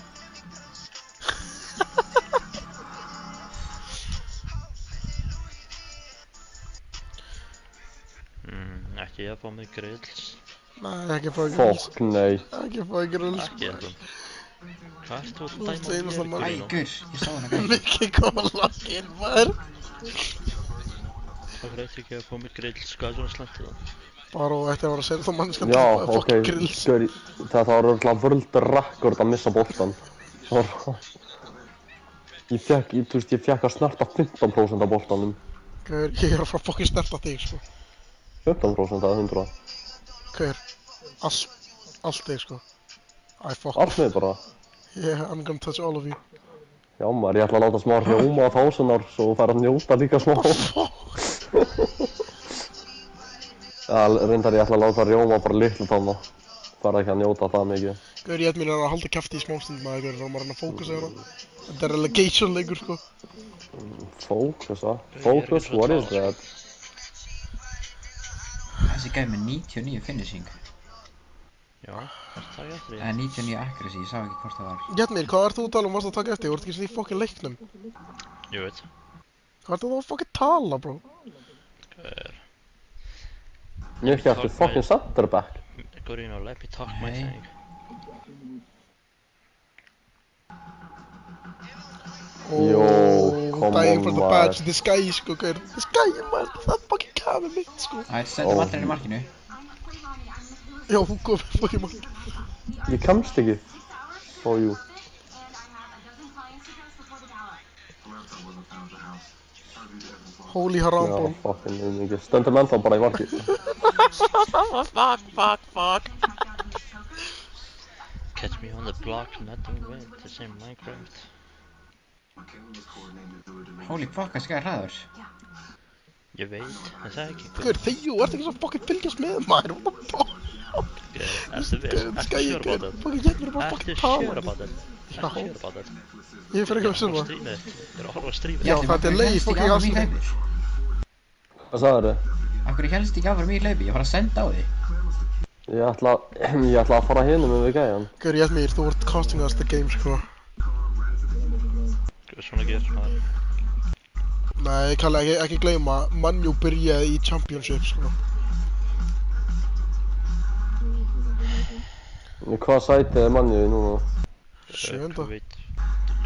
Ekki ég að fá mig grills. Nei, ekki fá grills. Fokk, nei. Ekki fá grills. Ekki eitthvað. Hvað ert þú að dæma mér í Ægur, ég sá hana gæti. Mikki koma lakkinn, maður. Það greiði ekki að fá mig grills, hvað svona slæmt það? Bara og ætti að vera að segja það mannskan Já, til ok, fucking grills. þetta var örugglega world record að missa boltan. Ég fekk að snerta 15% af boltanum. Gaur, ég að fara að fucking snerta þig, sko. 15% af 100. Gaur, allt þig, sko. Fuck. Allt með bara. Yeah, I'm gonna touch all of you. Já maður, ég ætla að láta smá rjóma á þásunar svo þú fær að njóta líka smá. Já, reyndar ég ætla að láta rjóma bara litlu tána. Fær ekki að njóta það mikið. Gaur, ég mér að halda kjafti í smástund maður, gaur, þá maður að fókusa hérna. Þetta er relegation leikur, sko. Fókusa? Fókus? What is that? Þessi gæði með 99 finishing. Já, það taka eftir því. Eða 99 accuracy, ég sá ekki hvort það var. Jætmir, hvað ert þú að tala varst að taka eftir? Þú ert ekki svona í fucking leiknum. Ég veit. Hvað ert þú að fucking tala, bro? Hver? Ég ekki eftir fucking center back. Gorino, let me talk my thing. Dying for the badge, this guy, sko, gaur. This guy, man, það fucking kæmi mitt, sko. Sendum aldrei inn í markinu. Já, þú kom með fucking markinu. Ég kemst ekki. Jú. Holy harambol. Já, fucking mikið. Stendum ennþá bara í marki. Fuck. Catch me on the block, not doing well, the same Minecraft. Holy fuck, þessi gæði hraður. Ég veit, en það ekki. Gaur, þú ert ekki svo fucking fylgjast með maður, what the fuck? Ertu sure about that? Fucking Jætmir er bara fucking tala. Ertu sure about that? Ég fyrir ekki að vissu það. Ég er að horfa á strímið. Já, þetta er leið fucking aðstöð. Hvað sagður þið? Akkur helst ekki áfram í hlaupi, ég var að senda á því. Ég ætla að fara hinum við gæjan. Gaur, Jætmir, þú ert costing us the game, sko. Hvað svona gerð maður? Nei, Kalli, ekki gleyma, Man U byrjaði í Championship, sko. Hvað sætið er Man U núna? 7.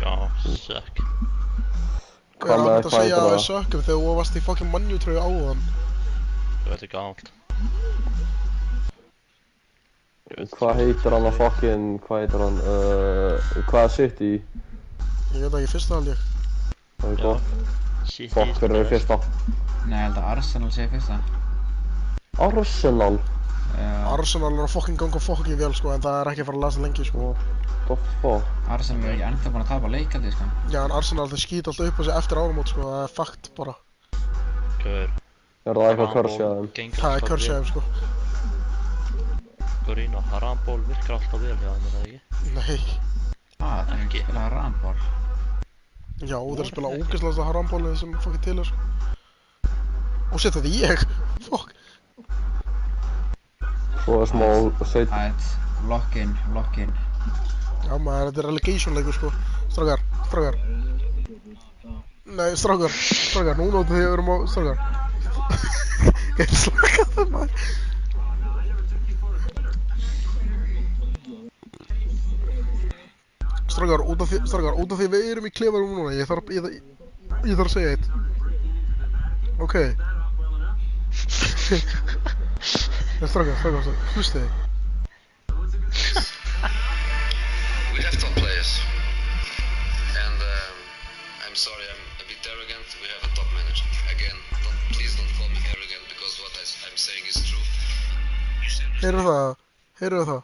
Já, suck. Gaur, hann myndi að segja að það er sökkum þegar þú varst í fucking Man U tröju áðan. Þetta er gamalt. Hvað heitir hann að fucking, hvað er City? Ég veit ekki, fyrsta held ég. Það er gott. Fuck, hver er fyrsta? Nei, ég held að Arsenal sé fyrsta. Arsenal? Arsenal er að fucking ganga fucking vel, sko, en það er ekki að fara að lasta lengi, sko. What the fuck? Arsenal er ekki ennþá búin að tapa leikjaldi, sko. Já, en Arsenal þeir skýta alltaf upp á sig eftir áramót, sko, það er fakt bara. Hver? Er það eitthvað körsjaðum? Það er körsjaðum, sko. Gorino, harambol virkar alltaf vel hjá þeim, er það ekki? Nei. Það er ekki spilað harambol. Já, þeir spila ógeðslegasta harambólið sem fucking til er, sko. Og shit, þetta er ég! Fuck! Svo er smá seit. Ætt, lock in. Já maður, þetta er relegation leikur, sko. Strákar. Nei, strákar, núna áttu því að við erum á strákar. Ég slaka það, maður. Strákar, út af því við erum í klefarum núna, ég þarf að segja eitt. Ok. Strákar, hlustu þið. We have top players. And I'm sorry, I'm a bit arrogant. We have a top manager. Again, please don't call me arrogant because what I'm saying is true. Heyrðu það?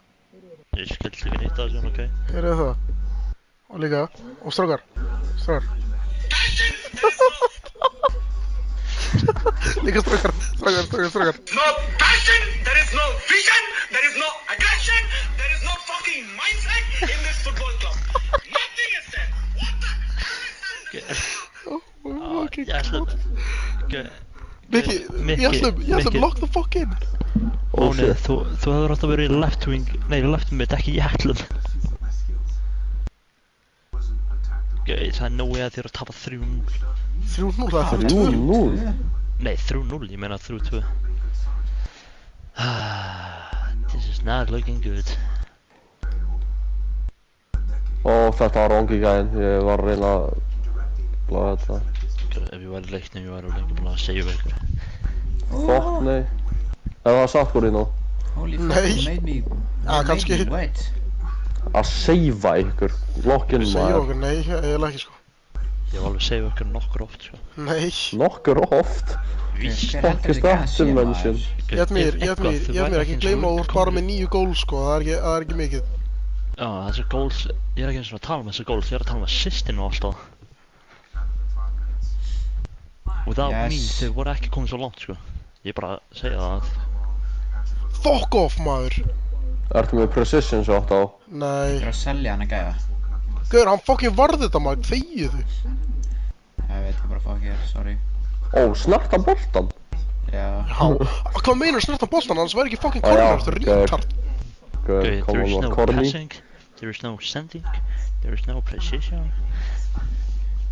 Ég skildi ekki nýtt af þessu, ok? Heyrðu það? Og líka, og strákar. Líka strákar. No passion, there is no vision, there is no aggression, there is no fucking mindset in this football club. Nothing is there. What the hell is that? Oh my Ég ætla god. Mikki, lock the fuck in. Ónið, þú hefur átt að vera í left wing, nei, left mid, ekki í hæglum. Það er nóg að þér að tapa 3-0. 3-0, það er 3-2. Nei, 3-0, ég meina 3-2. This is not looking good. Þetta var rangi gæðin, ég var að reyna að laga þetta. Ef ég væri í leiknum, ég væri lengi búinn að segja ykkur. Fuck, nei. Það var Sakurino. Holy fuck, Nei. you made me... Já, kannski. Wait. Að seifa ykkur. Lock-in Segir maður. okkur, nei, eiginlega ekki sko. Ég var alveg að segja okkur nokkur oft, sko. Nei. Nokkur oft. Víst. Hver heldur Fuck is þessi that gassi, dimension? Ég er mér ekki gleyma að þú ert bara með 9 gól sko, það er ekki mikið. Já, þessi goals, ég er ekki eins og að tala um þessi goals, ég er að tala um assistinu alltaf. Without me, þau voru ekki komið svo langt, sko. Ég bara segja það. Fuck off maður! Ertu með precision shot á? Nei. Ég er að selja hann að gæja. Gauður, hann fucking varði þetta maður, þegið þið. Ég veit ekki bara fuck ég, sorry. Ó, snerta boltan. Já. Hvað meinar snertan boltan, annars væri ekki fucking corner, þetta er retard. Okay, Come there on, is no corny. passing, there is no sending, there is no precision.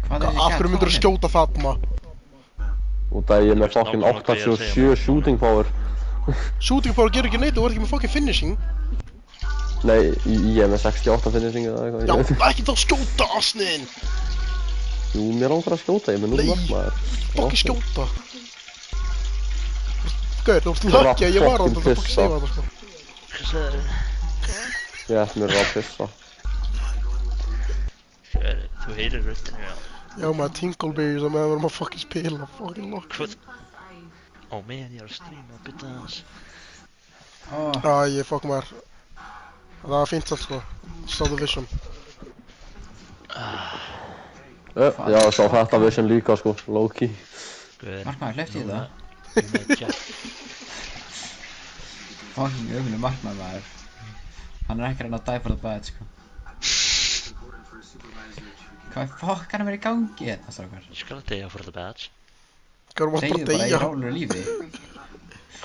Hvað er Af hverju myndir þú skjóta þarna? Út að ég er með fucking 87 shooting power. Shooting power gerir ekki neitt, þú ert ekki með fucking finishing. Nei, ég er með 68 finishing eða eitthvað. Já, ekki þá skjóta, asnin! Jú, mér langar að skjóta, ég er með 0 maður. Fucking skjóta. Gauður, þú ert lucky að ég var á þetta fucking seifa þetta sko. Hvað sagði þið? Ég ætti mér að pissa. Þú heyrir röddinu, já. Já maður, Tingleberries að meðan við erum að fucking spila, fucking lock. Hvað? Ó, man, ég er að streama, bytta hans. Ég fuck maður. Það var fínt allt sko. Sá the vision. Já, sá þetta vision líka sko, low-key. Markmaður, hleypti í það? Jack. Fucking ömulegu markmaður maður. Hann er ekki að reyna að die for the bad sko. Hvað fuck hann að vera í gangi hérna, strákar? Ég skal að deyja for the badge. Gauður, maður Segðu bara bara í deyja. rálegu lífi.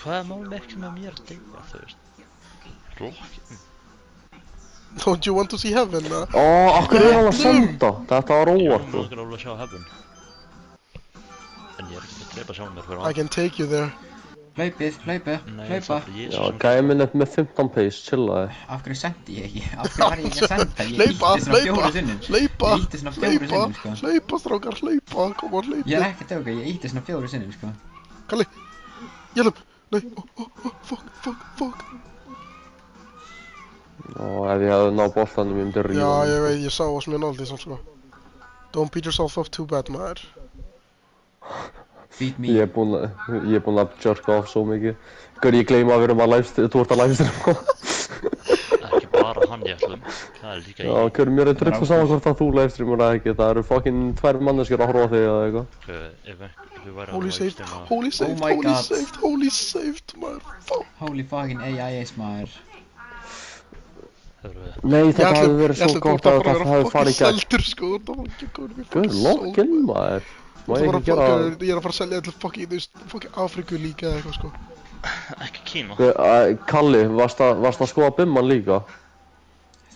Hvað er málum ekki með mér að deyja, þú veist? Lokkin. Don't you want to see heaven? Ó, akkur er hann að senda? Þetta var Ég óvart er sko. alveg að sjá hefun. En ég er ekki að drepa sjálf mér fyrir I hann. can take you there. Hlaupa. Nei, Hlaupa. það er Jesús Já, sem- gæði minn upp með 15 pace, chillaði. Af hverju sendi ég ekki? Af hverju var ég ekki að senda? Ég Hlaupa, ítti svona hlaupa, 4 sinnum. hlaupa, Ég ítti svona 4 sinnum sko. hlaupa strákar, hlaupa, kom on, Ég hlaupa. er ekki að djóka, ég ítti svona 4 sinnum sko. Kalli, ég löp, nei, fuck. Og ef ég hefði náð boltanum, ég myndi rífa Já, hann, ég sko. veit, ég sá oss með náldi samt sko. Don't beat yourself up too bad, maður. Beat me. Ég er búinn að jerka off svo mikið. Gaur, ég gleyma að við erum að livestreama, þú ert að livestreama. Ekki bara hann ég ætlum. Það er líka Já, gaur, mér er drull saman hvort að þú livestreamar eða ekki. Það eru fucking 2 manneskjur að horfa á þig eða eitthvað. Ef við væri Holy saved, livestreama- holy saved, my holy God. saved, holy saved, maður. Fuck. Holy fucking AIS maður. Hefur við- Nei, þetta hefði verið svo gott að þetta hefði farið í gegn. Seldur sko, þú ert að fara að gera mér Gaur, fucking lock-in maður. Má ég ekki gera... Ég er að fara að selja allir fucking, þú veist, fucking Afriku líka eða eitthvað sko. Ekki Kína. Kalli, varst að skoða Bimman líka?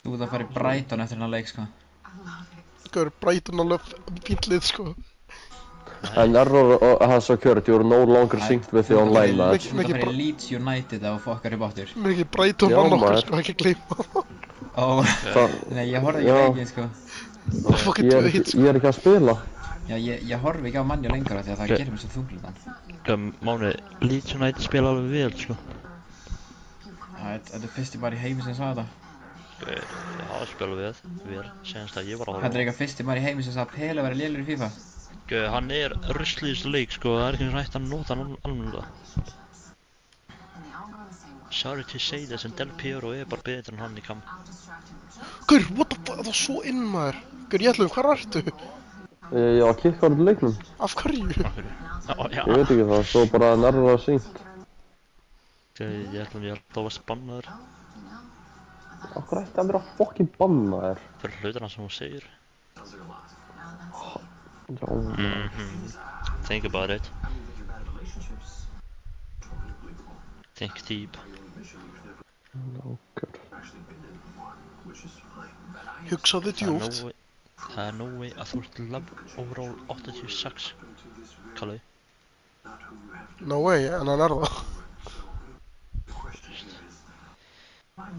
Þú ert að fara í Brighton eftir hennar leik sko. Gaur, Brighton alveg fínt lið sko. En Error has occurred, you are no longer synced with the online match. Þú ert að fara í Leeds United og fokkar upp áttur. Mér ekki Brighton Já, vann okkur maður. sko, ekki gleyma. Ó, nei, ég horfði ekki á Já. leikinn sko. Fucking Ég 2-1 sko. er ekki að spila. Já, ég horfi ekki á Manju lengur af því að það gerir mér svo þunglindan. Máni, Leeds United spila alveg vel, sko. Þetta er fyrsti bara í heimi sem sagði þetta. Já, það spila vel, senast að ég var að Þetta er eitthvað fyrsti bara í heimi sem sagði að Pele væri lélegur í FIFA. Hann er ruslið í þessu leik, sko, það er ekki eins og hægt að nota hann almennilega. Sorry to say this, en Del Piero er bara betur en hann í kam. Gaur, what the fuck, það var svo inn maður. Gaur, ég ætlum, hvar ertu? Ég var að kikka á þetta leiknum. Af hverju? Ég veit ekki það, svo bara en Error að syngt. Ég ætlum ég að var spannaður Akkur ætti að vera að fucking banna þér. fyrir hlutina sem hún segir. Já, Think about it. Think deep. okkur. Hugsaðu djúpt. Það er no way að þú ert love overall 86, Kalli. No way, en hann er það.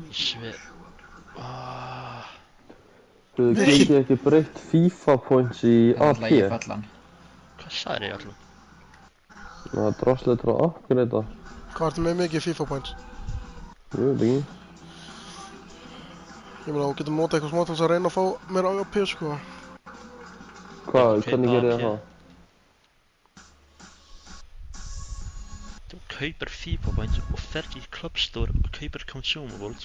Ég sver. Þú getið ekki breytt FIFA points í Það er alltaf ég AP. fallan. Hvað sagði ég allum? Það er drastlið til að upgrada. Hvað ertu með mikið FIFA points? Ég veit ekki. Ég meina, þú getur notað eitthvað smá til þess að reyna að fá mér AWP, sko. Hvað, hvernig gerir ég það? Þú kaupir FIFA points og fer í Club Store og kaupir consumables.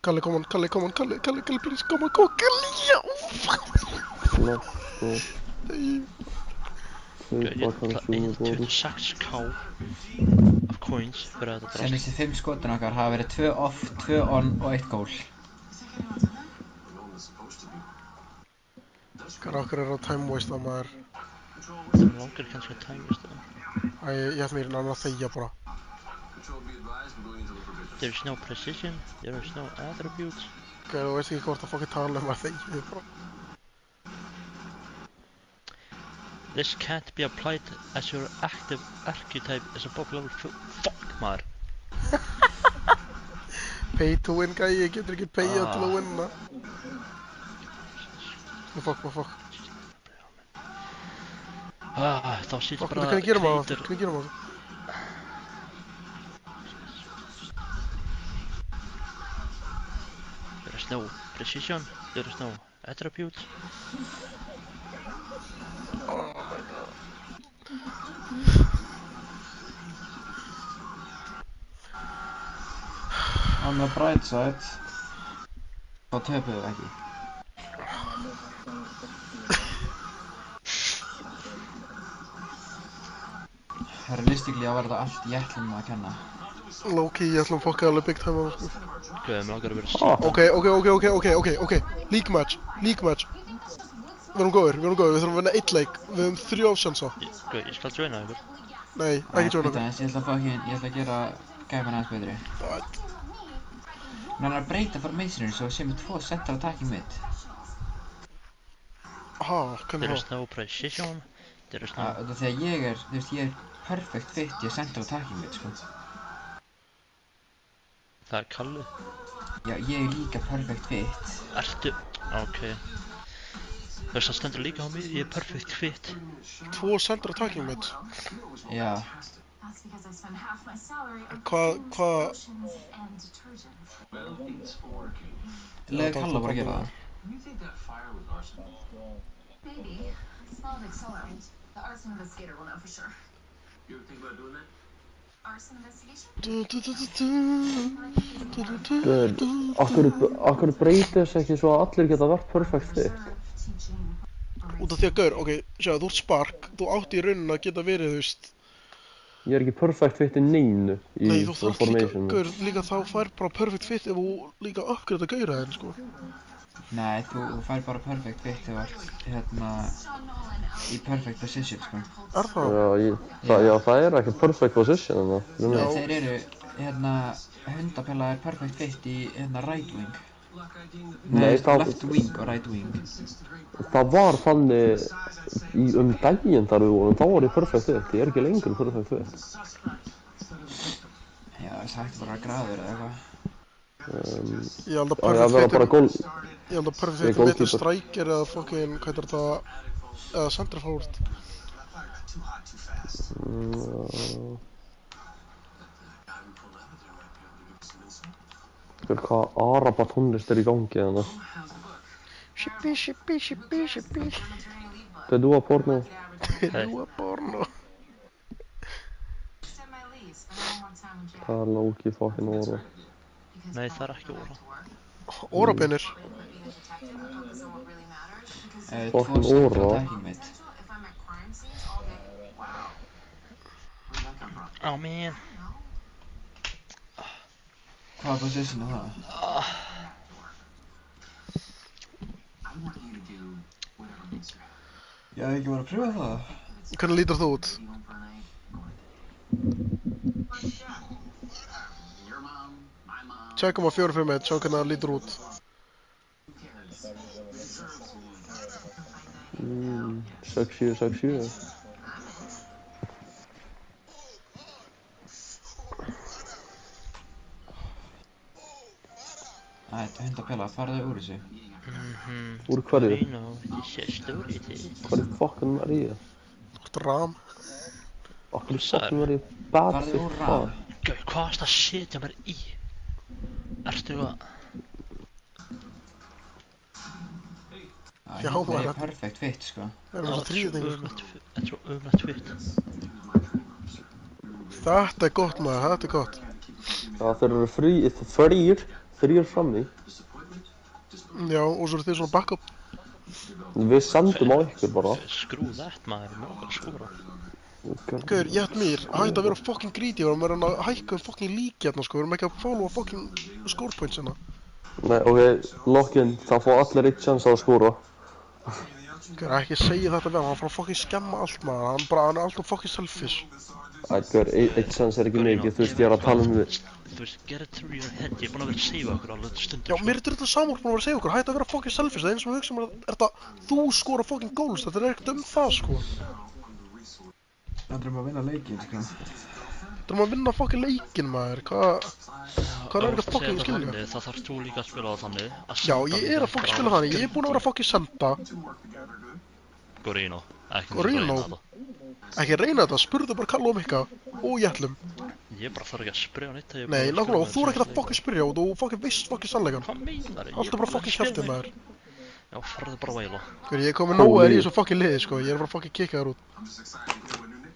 Kalli, come on, Kalli, please, come on, Kalli, já! Ég ætla 1,26k af coins fyrir þetta drast. Sennistu 5 skotin okkar hafa verið 2 off, 2 on og 1 goal. Hvað okkur að time waste að maður? Það langar kannski að time waste það. Ég ætla mér að þegja bara. There is no precision, there is no attributes. Þú veist ekki hvort að fokki tala að þegja bara. This can't be applied as your active archetype is above level 4. Fuck maður. Pay to win, gæi, ég getur ekki payað til að vinna. Fuck. Þá sýtt bara Hvernig gerum við það? There is no precision, there is no attributes. On the bright side, þá töpum við ekki. Realistically var þetta allt jætlum að kenna. Low-key, ég ætlum að fokka alveg big time á það, sko. Gauð, mér langar að vera sík. Ok. League match. Við erum góðir, við þurfum að vinna 1 leik. Við höfum 3 options á. Gauð, ég skal joina ykkur. Nei, ekki joina ykkur. Ég ætla að gera gæfan aðeins betri. Hún er að breyta formationinu svo sem 2 center attacking mid. Hvernig There is no precision, there is no... Þegar ég er perfect fit í center attacking mid, sko. Það er Kalli. Já, ég er líka perfect fit. Ertu... Ok. Þú veist það stendur líka á mig, ég er perfect fit. 2 center attacking mid. Já. Hvað... Leðu Kalla bara að gera það. Akkur breytir þess ekki svo að allir geta verið perfect fit? Út af því að gaur, ok, sjá, þú ert spark, þú átt í rauninni að geta verið, þú veist. Ég er ekki perfect fit í neinu í Nei, þú þarft líka, formation. gaur, líka þá fær bara perfect fit ef þú líka uppgreita gaura þenn, sko. Nei, þú fær bara perfect fit þegar þú ert, í perfect position, sko. Er það? Já, það er ekki perfect position en það. Þeir eru, hundapella er perfect fit í, right wing. Nei, left wing og right wing. Það var þannig daginn þar við vorum, þá var ég perfect fit. Ég er ekki lengur perfect fit. Já, það hætti bara að graður eða eitthvað. Ég held að perfect fit er striker eða fokkin, hvað er þetta, eða center forward. Hvað araba tónlist er í gangi þarna? Shippy. Bedúa porno. Það er Loki fucking Óra. Nei, það er ekki Óra. Órabenir? Fucking Óra. Oh man. Hvaða position er það? Ég hef ekki verið að pröfa það. Hvernig lítur þú út? Tjekkum á 4-5-1, sjá hvernig það lítur út. Sexy. Æ, hundapela, farðu úr þessu. Úr hverju? Ég sé stóri í því. Hvað fucking er ég? Þú ert ram. Okkur fucking verið bad Farðu fit úr það. raf. Gauð, hvað varst að setja mér í? Ertu eitthvað? Já, Þetta maður. er perfect fit, sko. Það er svo þríðingur. Þetta er svo öfnætt fitt. Þetta er gott maður, þetta er gott. Já, þeir eru þrír frammi. Já, og svo eru þið svona backup. Við sendum á ykkur bara. Screw that maður, mér okkar að skóra. Gauður, ég ætti mér, hætti að vera fucking greedy og við erum að hækka fucking líki hérna sko, við erum ekki að followa fucking score points hérna. Nei, ok, Lokin, það fá allir eitt chance á að skóra. Gauður, ekki segja þetta við hann fara að fucking skemma allt maður, hann er alltaf fucking selfish. Gauður, eitt chance er ekki mikið, þú veist, ég er að tala við. Þú veist, get it through your head, ég er búinn að vera að seifa okkur alveg stundur. Já, mér er þetta samúr búinn að vera að segja okkur, hætti að vera fucking selfish, það er eins og við hugsa að þetta, þú skora fucking goals, þetta er ekkert það sko. Það að vinna leikinn, sko. Þetta að vinna fucking leikinn maður, hvað er þetta fucking skilja? Það þarfst þú líka að spila það þannig. Já, ég er að fucking spila þannig, ég er búinn að vera að fucking senda. Gorino, Gorino? Ekki reyna þetta, spurðu bara Kalla Mikka og Jætlum. Ég bara þarf ekki að spyrja neitt. Nei, nákvæmlega, þú er ekkert að fucking spyrja og þú fucking veist fucking sannleikan. Hvað meinar ég? Allt er bara fucking kjaftið maður. Já, farðu bara að væla. Ég er komið nóg í þessu fucking liði sko, ég er bara að fucking kicka þér út.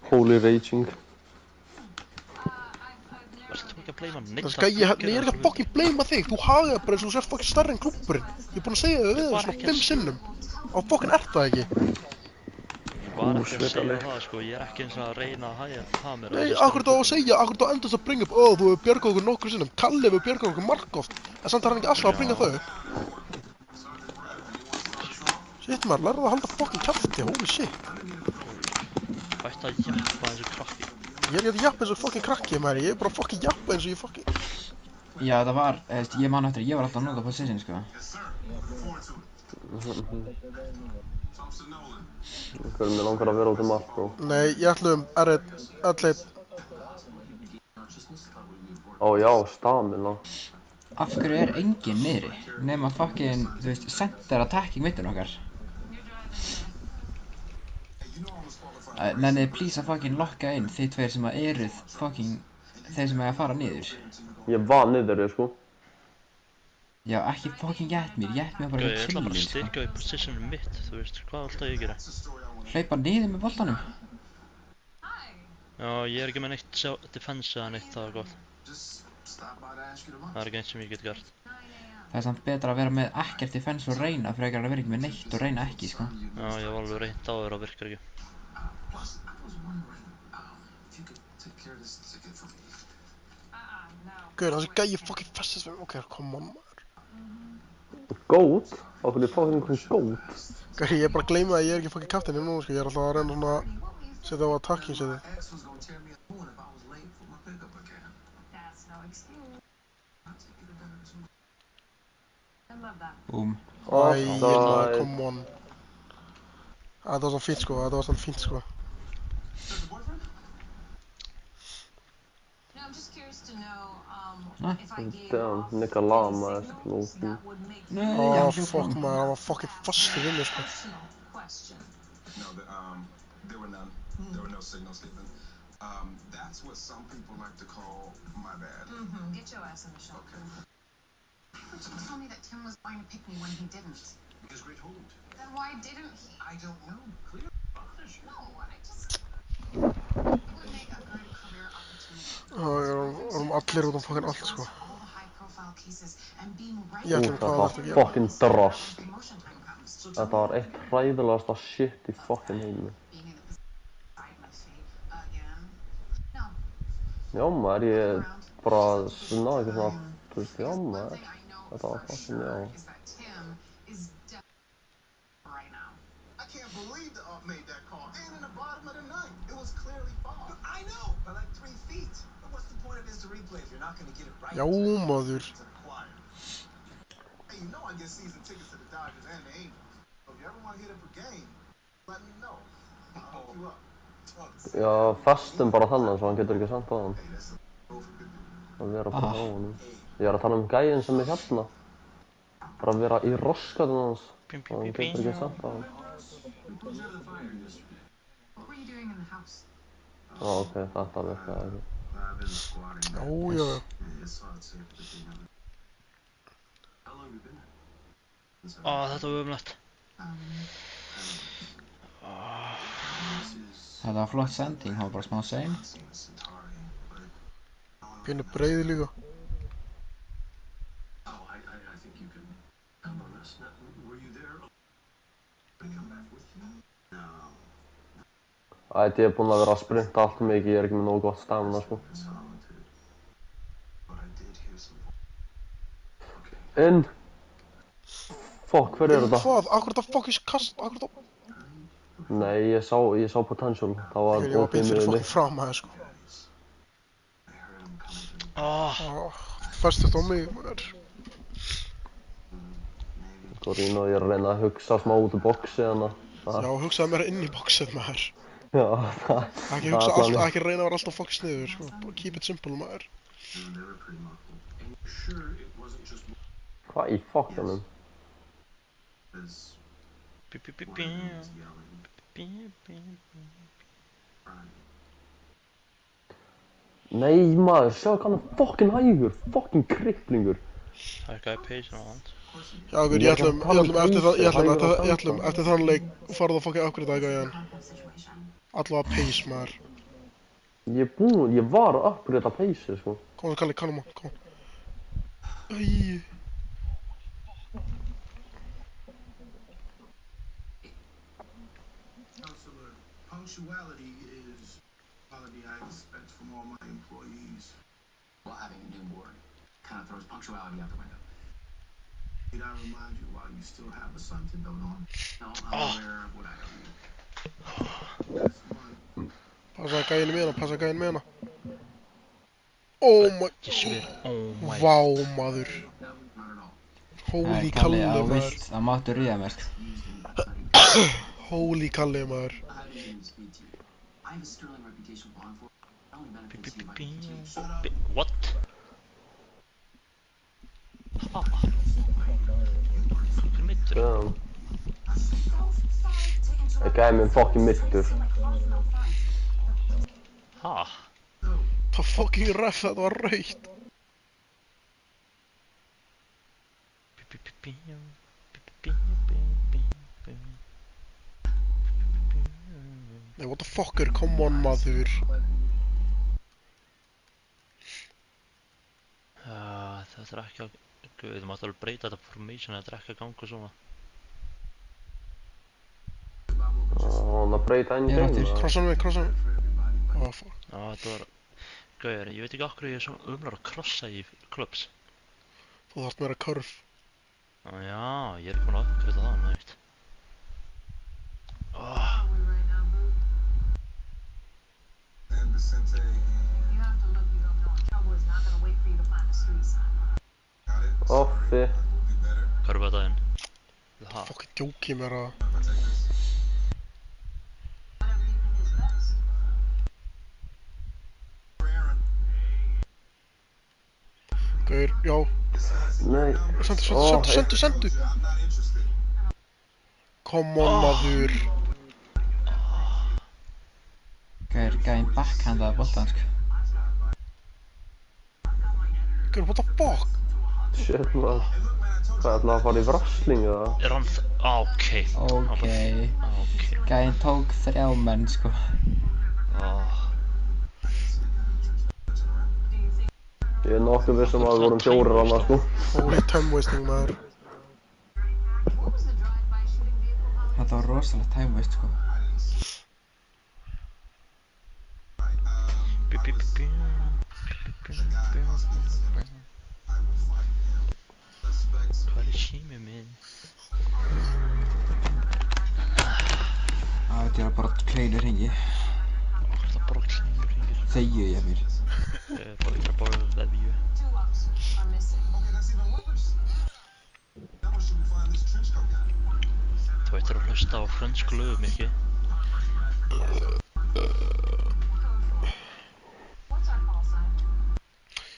Holy raging. Verður þú ekki að blama neitt? Ég er ekki að fucking blama þig, þú hagaði bara eins og þú sér fucking starri en klúbburinn. Ég er búinn að segja þig við svona 5 sinnum. Á fucking ert það ekki. Ég var ekki að segja það sko, ég er ekki eins og að reyna að hafa mér. Nei, akkur þú á að segja, akkur þú endast að bringa upp, þú hefur bjargað okkur nokkur sinnum, Kalli hefur bjargað okkur margoft, en samt er hann ekki alltaf að bringa þau upp. Shit maður, lærðu að halda fucking kjafti, holy shit. Hættu að jappa eins og krakki. Ég er ekki að jappa eins og fucking krakki maður, ég er bara fucking jappa eins og ég fucking... Já, það var, ég man eftir, ég var alltaf að nota position, sko. Hver með langar að vera út allt, bro? Nei, ég ætlum R1. Ó já, stamina. Af hverju er enginn niðri? Nema fucking, þú veist, center attacking mittin okkar. Nennið please að fucking lokka inn þið tveir sem að eruð fucking þeir sem að fara niður. Ég var niður, sko. Já, ekki fucking Jætmir bara Ég ætla bara að stikka í positionum mitt, þú veist, hvað alltaf ég gera? Hlaupa niður með boltanum. Já, ég er ekki með neitt defense eða neitt, það er gott. Það er ekki neitt sem ég get gert. Það er samt betra að vera með ekkert defense og reyna frekar að vera ekki með neitt og reyna ekki, sko. Já, ég var alveg reynt á þér og virkar ekki. Gauður, þessi gæi fucking festist við, ok, come on maður. Gót? Okkur er fucking einhvern gót? Gauður, ég er bara að gleyma að ég er ekki fucking kaptinn núna, sko, ég er alltaf að reyna svona að setja á attacking setið. Æ, come on. Þetta var svona fínt sko, þetta var svona fínt sko. Damn, Nikka lama er slófin. Fuck maður, hann var fucking fastur við mig sko. That's what some people like to call my bad. Get your ass in the shop. Why would you tell me that Tim was going to pick me when he didn't? Because Gray told him to. Then why didn't he? I don't know. Clear. No, I just... It would make a good career opportunity. Allir út fucking allt sko. Það var fucking drast. Þetta var eitt hræðilegasta shit í fucking heiminu. Já maður, ég bara náði ekki svona, þú veist, já maður, þetta var fucking, já. Já maður. Já, festum bara þannig svo hann getur ekki sendt á hann. Að vera bara á honum. Ég er að tala gæinn sem er hérna. Bara að vera í roskatunum hans. Og hann getur ekki sendt á hann. Ok, þetta virkaði. Ójá. Þetta var ömurlegt. Þetta var flott sending, hann var bara smá sein. Pínu breiði líka. Ég er búinn að vera að sprinta allt mikið, ég er ekki með nógu gott stamina, sko. Inn! Fuck, hver er þetta? Hvað? Akkur þetta fucking kast? Akkur þetta... Nei, ég sá potential. Það var Ég var beint fyrir miðjunni. fucking fram að það, sko. Festist á mig, maður. Gorino, ég er að reyna að hugsa smá út úr boxi, þannig að... Já, hugsaði mér inn í boxið, maður. Já, Ekki hugsa alltaf, ekki reyna að vera alltaf fucking sniður, sko. Bara keep it simple, maður. Hvað í fokkanum? Nei maður, sjáðu hvað hann er fokkin hægur, fokkin kripplingur. Hækkaði pace-inu á hans. Já, guð, ég ætlum eftir þann leik farðu að fokkin upgrade eitthvað í hann. Allavega pace, maður. Ég var að upgrade að pace, sko. Kom, Kalli, kallum hann, kom. Æi. Punctuality is quality I expect from all my employees. Well, having a newborn kind of throws punctuality out the window. Did I remind you while you still have a son to build on? No, I'm aware of what I owe you. Passa gæinn með hana. Oh my... Vá, maður. Holy Kalli, maður. Það máttu ríða mér. Holy Kalli, maður. What? Hver mittur? Ég gæði mér fokkin mittur. Það fucking ref, þetta var rautt. Nei, what the fucker, come on, maður. Þetta er ekki að... Guð, þú mátt alveg breyta þetta formation, þetta er ekki að ganga svona. Hann að breyta enn gegn. Krossa mig. Oh, fuck. Þetta var... Guður, ég veit ekki okkur ég er svona umlar að krossa í klubs. Þú þarft meira körf. Já, ég er ekki búinn að uppgreita það, neitt. Offi. Körfa þetta inn. Fucking djóki mér að... Gaur, já. Nei. Sendu. Come on, maður. Gaur, gæinn backhandaði boltan, sko. Gaur, what the fuck? Shit, maður. Hvað, ætlaði að fara í wrestling, eða? Er hann... Ok. Gæinn tók 3 menn, sko. Ég er nokkuð vissum að við vorum 4 annars, sko. Holy time wasting, maður. Þetta var rosalega time waste, sko. Hvað er símið minn? Þetta er bara kleinur hringi. Hvað er það bara kleinur hringir? Þegju ég mér. Ég er bara ekki að borða veðvíu. Þú ættir að hlusta á frönsku lögum, ekki?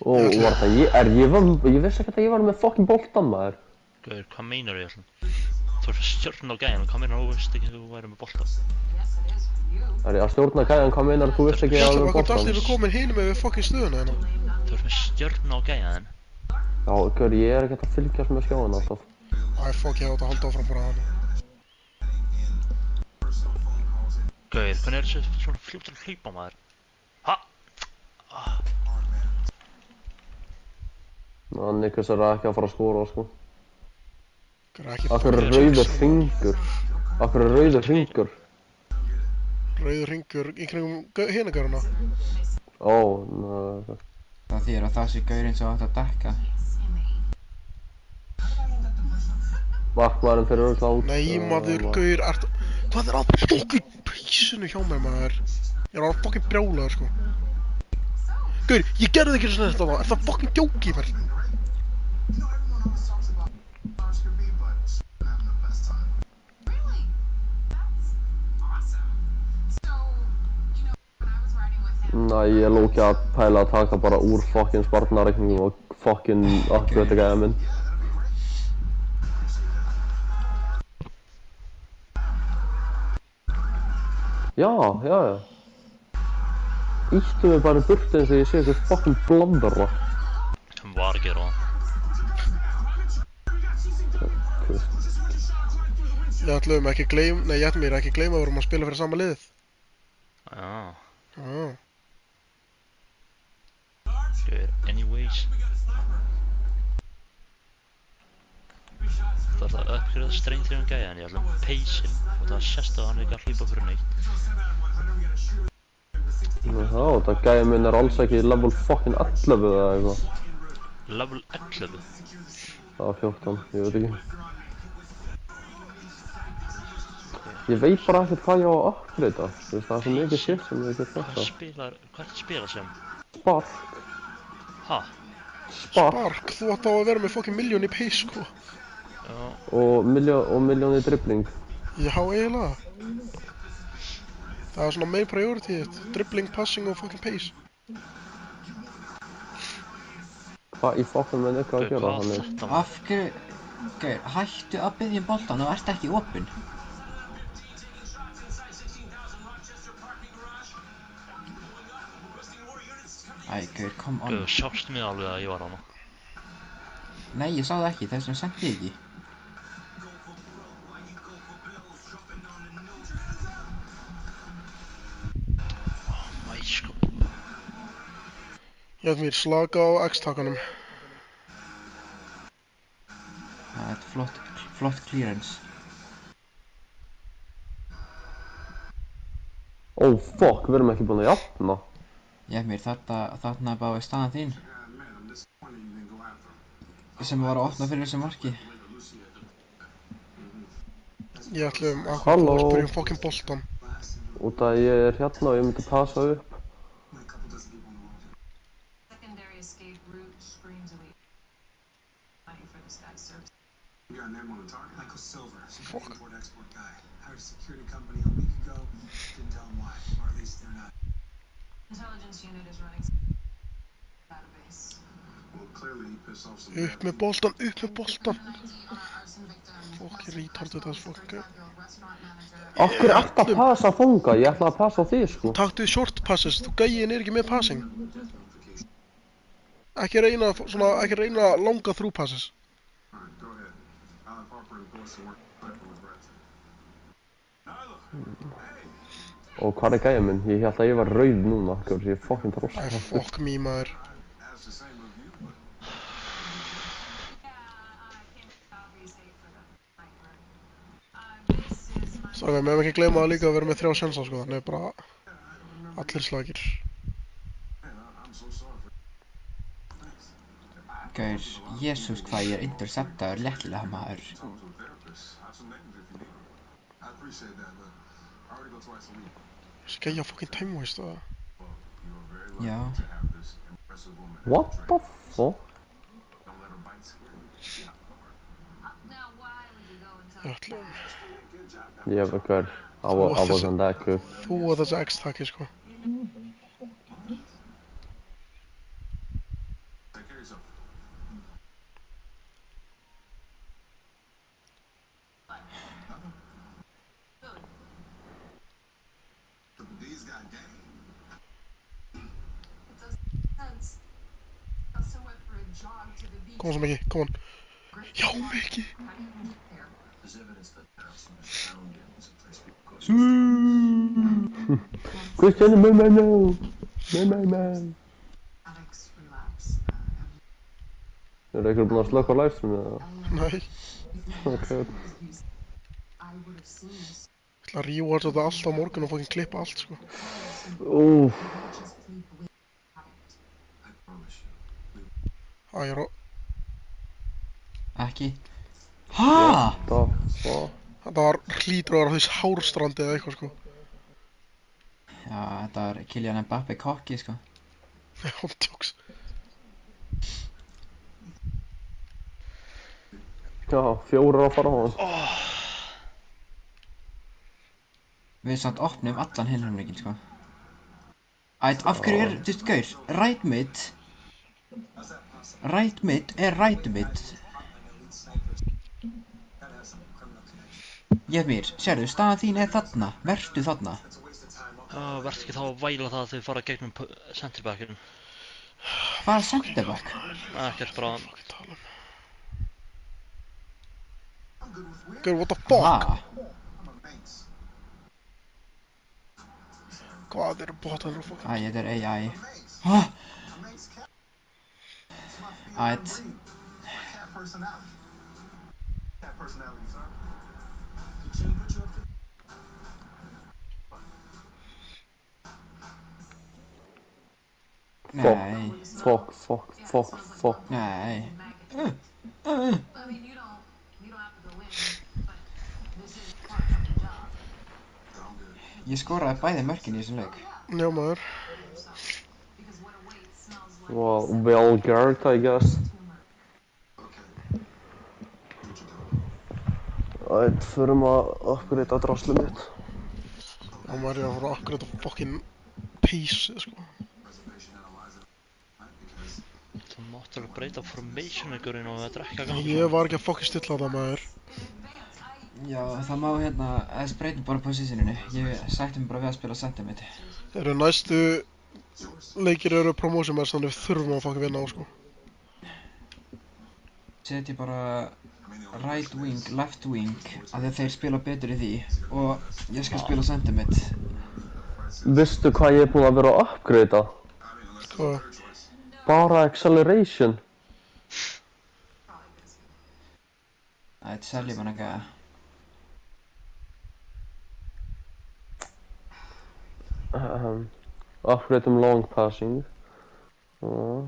Ó, var það ég vissi ekki að ég var með fokkin boltan, maður. Guður, hvað meinar ég alltaf? Þú ert stjórn á gæðin, hvað meinar þú veist ekki að þú væri með boltan? Er ég að stjórna gæjan, hvað meinar þú veist ekki alveg boltan? Hvað er komin hinum við fucking stöðuna hérna? Þú ert með stjörn á gæjan? Já, gaur, ég er ekkert að fylgjast með skjáin alltaf. Æ, fuck, ég átt að halda áfram bara hana. Gaur, hvernig er þessu svona fljótur að hlaupa maður? Ha! Niklas er ekki að fara að skora, sko. Akkur er rauður hringur? Akkur er rauður hringur? Rauður hringur í kringum hinagöruna? Ó, næ... Það þýðir að það sé gaurinn sem átt að dekka. Markmaðurinn fyrir öll át. Nei, maður, gaur, hvað er að fokkin písinu hjá mér, maður? Ég er að fokkin brjálaður, sko. Gaur, ég gerði ekki svona þetta þá, er það fokkin djóki mér? Næ, ég lóki að pæla að taka bara úr fokkin sparnareikningum og fokkin akkur þetta gæja minn. Já. Íttu mig bara í burtu eins og ég sé eitthvað fokkin blandara. Hann var að gera það. Ég ætlaðum ekki gleyma, nei, ég ætlum mér ekki gleyma að við vorum að spila fyrir sama liðið. Já. Anyways. Það er að uppgriða strengþrifum gæjan, ég ætla pace-in og það sést að hann er ekki að hlaupa fyrir neitt. Já, það gæja minn er alls ekki level fucking 11 eða eitthvað. Level 11? Það var 14, ég veit ekki. Ég veit bara ekkert hvað ég á að upgrada. Það er svo mikið shit sem ég get þetta. Hvað er að spila sem? Spark. Ha? Spark, þú átt á að vera með fokkin miljón í pace, sko. Já. Og miljón í dribbling. Já, eiginlega. Það er svona main priority þitt. Dribbling, passing og fokkin pace. Hvað í fokkin menn eitthvað að gera þannig? Af hverju... Gaur, hættu að biðja boltan og ert ekki opinn. Æ, gaur, come on. Gaur, sástu mig alveg að ég var hana? Nei, ég sá það ekki, þess vegna sendi ég ekki. Mæ, sko. Ég ætlum mér slaka á X-takanum. Það er flott clearance. Ó, fuck, við erum ekki búin að jafna. Ég mér þarna er bara staðan þín. Sem var að opna fyrir þessu marki. Ég ætlum að spyrja fokkin boltan. Út að ég er hérna og ég myndi passa upp. Fuck. Upp með boltan, upp með boltan. Fokk, ég rítardu þess fokk. Af hverju ætti að passa þunga? Ég ætla að passa á því, sko. Taktu short passes, þú gæin er ekki með passing. Ekki reyna langa through passes. Og hvað er gæja minn? Ég held að ég var rauð núna, gaur, ég er fokkin troska. Æ, fokk me, maður. Svo við meðum ekki gleyma að líka að vera með 3 sensa, sko, þannig bara allir slagir. Gaur, jésús hvað ég er interceptaður léttilega, maður. Skæja fokkin time waste, það. Já. What the fuck? Ég ætlum. Ég veit hver, I wasn't that good. Þú og þessi X-taki, sko. Kom svo Mikki, come on. Já, Mikki! Cristiano, no. Er einhver búinn að slökka á livestreamið eða? Nei. Ok. Ég ætla að rewatcha þetta allt á morgun og fucking klippa allt, sko. Úff. Ég er á... Ekki. Hæ? Þetta var hlýtur að vera þess hárstrandi eða eitthvað, sko. Já, þetta var Kylian Mbappé kokki, sko. Nei, hún tjóks. Já, 4 að fara á hann. Við samt opnum allan hinumleikinn, sko. Af hverju er, þú veist, gaur, right mid er right mid. Jefnir, sérðu, staðan þín er þarna, vertu þarna. Verð ekki þá að væla það að þau fara gegnum centerbackinum. Hvað er centerback? Ekkert bara... Gaur, what the fuck? Hvað eru botanir og fuck? Þetta er AI. Hæ? Ætt. Nei. Fuck. Nei. Ég skoraði bæði mörkin í þessum leik. Já, maður. Well guard, I guess. Förum að upgrade draslið mitt. Já, maður er að fara að upgrade fucking peysu, sko. Það mátti alveg breyta formation-einhverjum og drekka gangi. Ég var ekki að fucking stilla það, maður. Já, það má hérna, þess breytum bara positioninu. Ég sætti mig bara við að spila center mitt. Næstu leikir eru promotion match, þannig við þurfum að fucking vinna á, sko. Setji bara right wing, left wing, af því að þeir spila betur í því og ég skal spila center mitt. Vistu hvað ég er búinn að vera að upgrada? Hvað? Bara acceleration. Ætt, seljum hann ekki. Upgrade long passing. Oh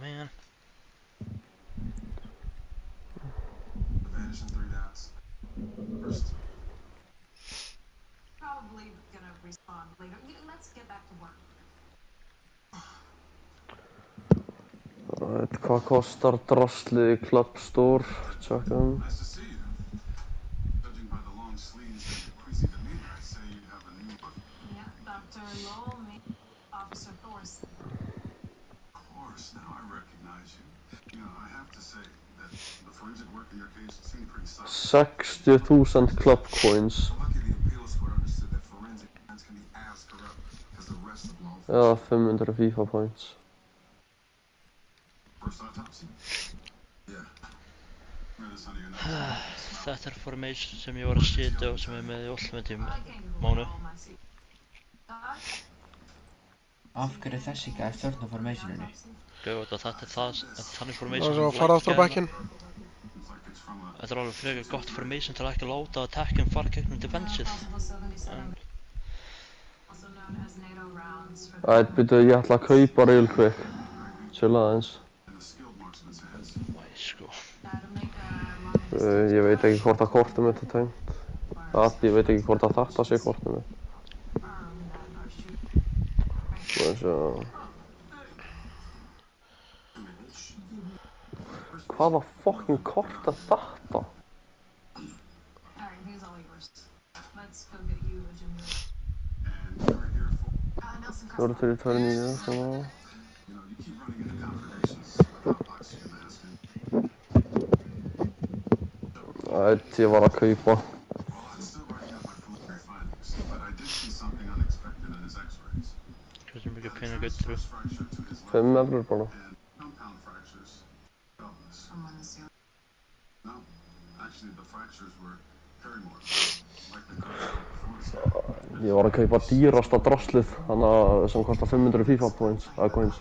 man. Advantage in 3 dots. First. Probably gonna respond later. Let's get back to work. Hvað kostar draslið í Club Store? Tjekkum. Nice to see you. Judging by the long sleeves and your queasy demeanor, I'd say you have a new book. Yeah, Dr. Lowell, me, Officer Thorson. Of course, now I recognize you. You know, I have to say that the forensic work in your case seemed pretty solid. 60,000 club coins. Lucky the appeals court understood that forensic science can be as corrupt as the rest of law. Já, 500 FIFA points. First autopsy? Yeah. Þetta er formation sem ég var að setja og sem er með í Ultimate í mánu. Af hverju þessi gæði stjórn á formationinu? Þetta er þannig formation. Það er að fara aftur á backinn. Þetta er alveg frekar gott formation til að ekki láta attackinn fara gegnum defensið. Byrju, ég ætla að kaupa real quick. Chilla aðeins. Ég veit ekki hvort að kortið mitt er tengt. Ég veit ekki hvort að þetta sé kortið mitt. Hvaða fucking kort er þetta? Fjóra til í törnýju, svona. Ég var að kaupa. Hvernig guttur þú? 5 evrur bara. Ég var að kaupa dýrasta draslið, þannig sem kostar 500 FIFA points, coins.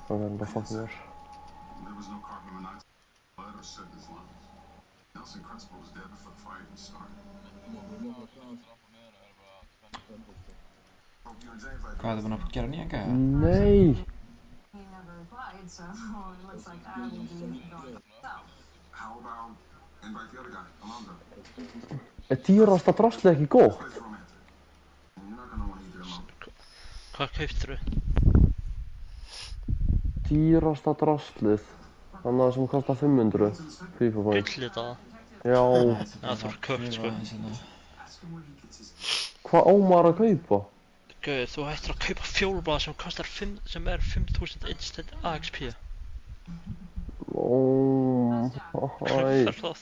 Það er bara fucking verð. Hvað er það búin að gera nýjan gæja? Nei! Er dýrasta draslið ekki góð? Hvað kauptir þú? Dýrasta draslið, þannig sem kostar 500 FIFA points. Gullitaða? Já. Það þú kaupt sko. Hvað á maður að kaupa? Gauð, þú ættir að kaupa fjólblað sem kostar 5000 instant AXP. Hvað er það?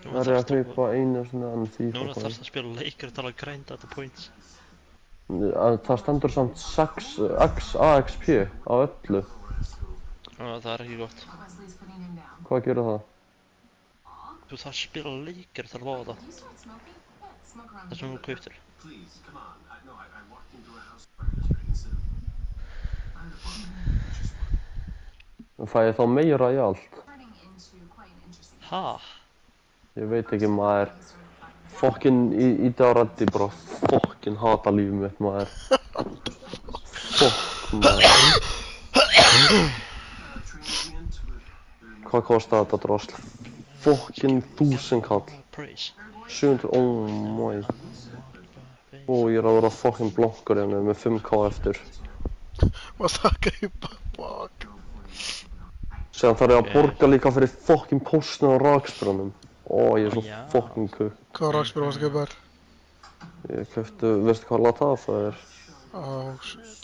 Það er að kaupa einu svona en FIFA Núna points. þarfst að spila leikir og tala að grænda þetta points. Það stendur samt 6x AXP á öllu. Það er ekki gott. Hvað gerir það? Þú þarfst að spila leikir til að fá þetta. Það sem þú kauptir. Fæ ég þá meira í allt? Ha? Ég veit ekki maður. Fokkin íti á raddi bara. Fokkin hata lífið mitt maður. Fokk maður. Hvað kostar þetta drosl? Fokkin 1000 kall. 700, oh my. Ó, ég er að vera fokkin blokkur hérna með 5k eftir. Varst það að kaupa? Fuck. Séðan þarf ég að borga líka fyrir fokkin póstinu á rakspyrunum. Ó, ég er svo fokkin kukk. Hvað rakspyr varst að kaupa þér? Ég kefti, veistu hvað Latafa er? Oh shit.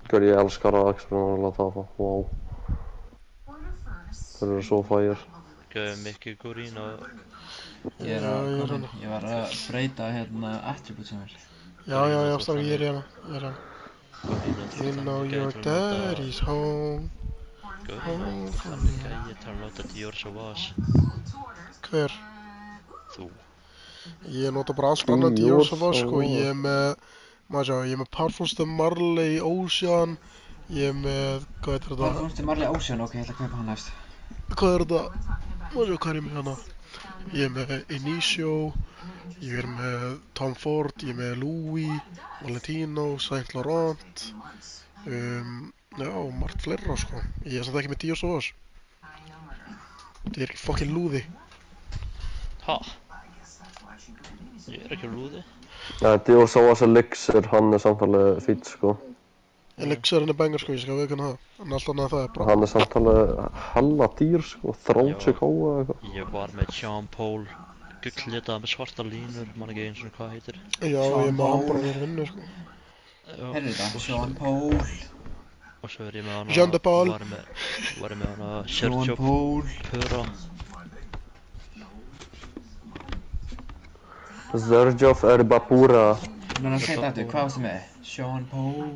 Gör, ég elskar rakspyrunum á Latafa, wow. Þeir eru svo fægir. Gauð, mikið gúrín og... Ég var að breyta hérna attribute sem er. Já, stráð, ég er hérna. You know your daddy's home. Gauð, þannig að ég tala að nota Dior Sauvage. Hver? Þú. Ég nota bara allt annað Dior Sauvage sko. Ég er með, ég er með Parfumste Marley Ocean. Ég er með, hvað heitir þetta? Parfumste Marley Ocean, ok, ég ætla að kaupa hann næst. Hvað er þetta? Hvað er ég með hana? Ég er með Initio, ég er með Tom Ford, ég er með Louis, Valentino, Saint Laurent, já, margt fleira sko. Ég er samt ekki með Dior Sauvage. Þetta er ekki fokkin lúði. Ha? Ég er ekki lúði. Dior Sauvage Elixir, hann er samt alveg fýtt sko. Elixir er bengar sko, ég skal veikana það. En allt annað það er bra. Hann er samt alveg hella dýr sko, 30 kóa eða eitthvað. Ég var með Jean Paul, gulllitað með svarta línur, man ekki eins og hvað heitir. Já, ég er með hann bara hér vinnu sko. Herri þetta, Jean Paul. Og svo er ég með hana... Jean de Paul. Var ég með hana Sergio Pura. Sergio Pura. Núna að segja þetta, hvað varstu með? Jean Paul.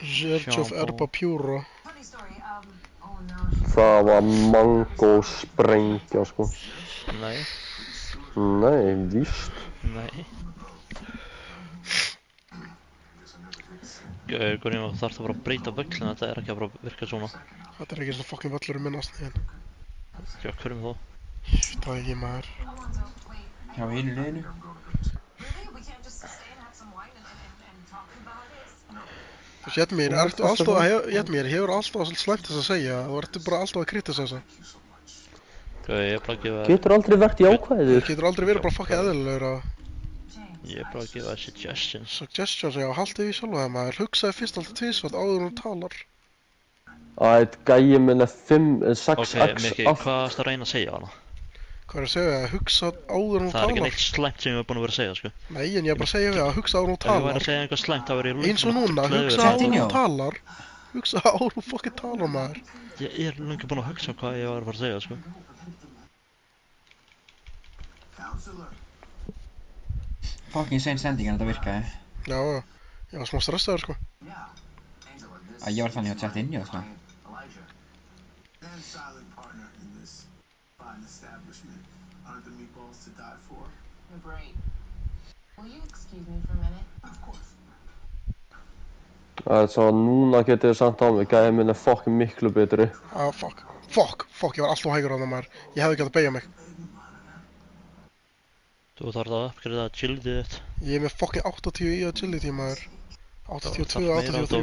Sergio Pura. Það var mango sprengja sko. Nei. Nei, víst. Nei. Gauðurinn, þú þarft að fara að breyta völlina, þetta er ekki að fara að virka svona. Þetta er ekki svona fokkin völlur minnast þín. Já, hverjum þó? Ég veit það ekki maður. Hjá hinu liðinu. Þú veist, Jætmír, hefur alltaf slæmt þess að segja. Þú ertu bara alltaf að kritisera. Gauður, ég er bara að gefa... Getur aldrei verið jákvæður. Þú getur aldrei verið bara fokkin eðlilegur að... Ég er bara að gefa suggestions. Suggestions, já, haltu því sjálf það maður. Hugsaði fyrst alltaf tvisvart áður hún talar. Gæi minn er 6x... Ok, Mikki, hvað ertu að reyna að segja hana? Hvað er að segja? Hugsa áður hún talar. Það er ekki neitt slæmt sem ég hef búin að vera að segja, sko. Nei, en ég er bara að segja við að hugsa áður hún Ef ég væri talar. að segja eitthvað slæmt, það væri ég Eins og núna, hugsa áður hún talar. Hugsa áður hún fokkin talar maður. Ég er lengi búin að hugsa hvað ég var að fara að segja, sko. fucking sein sending en þetta virkaði. Já, ég var smá stressaður, sko. Ég var þannig að tjætt inn í það, sko. Það er svo að núna getið þið samt á mig, gæði minn fucking miklu betri. Fuck, ég var alltof hægur á það, maður. Ég hefði ekki að beygja mig. Þú þarf að uppgriða agility þitt. Ég er með fucking 80 í agility, maður. 82, 83.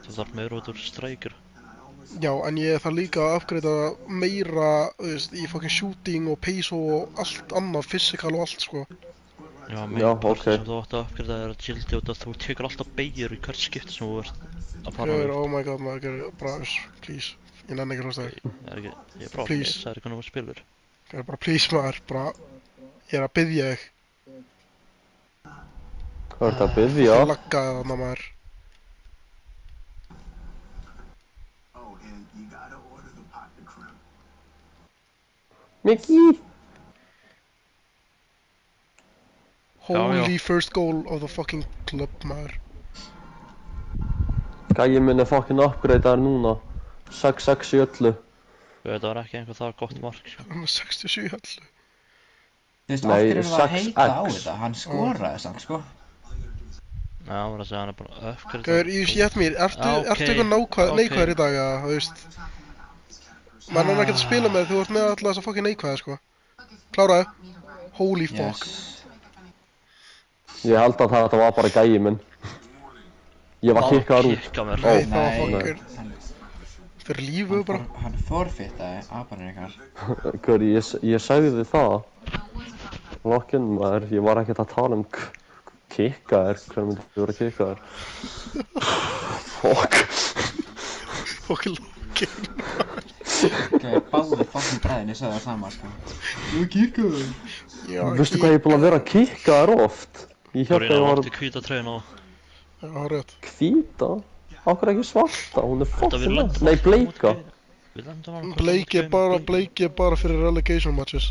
Þú þarf meira út úr striker. Já, en ég þarf líka að uppgriða meira, þú veist, í fucking shooting og pace og allt annað, physical og allt, sko. Já, main part sem þú átt að uppgriða er agility út af þú tekur alltaf beigjur í hvert skipti sem þú ert að fara Gauður, oh my god, maður, gauður, bara, please. Ég nenni ekki að hlusta þig. Ég er bara að lesa þér hvernig þú spilur. Gauður, bara please, maður, bara, ég er að biðja þig. Hvað ert að biðja? Það laggaði þarna, maður. Mikki! Holy first goal of the fucking club, maður. Gæi minn fucking upgradear núna. 6-6 í öllu. Þetta var ekki einhver það gott mark, sko. 67 í öllu. Þú veist, aftur er það að heita á þetta, hann skoraði samt, sko. Já, hann var að segja hann er bara uppgriða. Gauður, ég get mér, ertu eitthvað neikvæður í dag, eða, þú veist? Man er ekki að spila með þú ert með alltaf þessa fucking neikvæða, sko. Kláraðu. Holy fuck. Ég held að þetta var bara gæi minn. Ég var kikkaður út. Nei, það var fucking fyrir lífu bara. Hann forfittaði abanir ykkar. Gaur, ég sagði það. Lokkinn, maður, ég var ekkert að tala kikkaður. Hver myndi þú vera kikkaður? Fuck. Fucking lokkinn. Báði fucking bræðinni sögðu það sama, sko. Þú er kikkaður. Veistu hvað ég er búinn að vera kikkaður oft? Ég held að ég var... Þú hvíta treyna á. Já, rétt. Hvíta? Akkur ekki svarta, hún er fucking næst. Nei, bleika. Bleiki er bara fyrir relegation matches.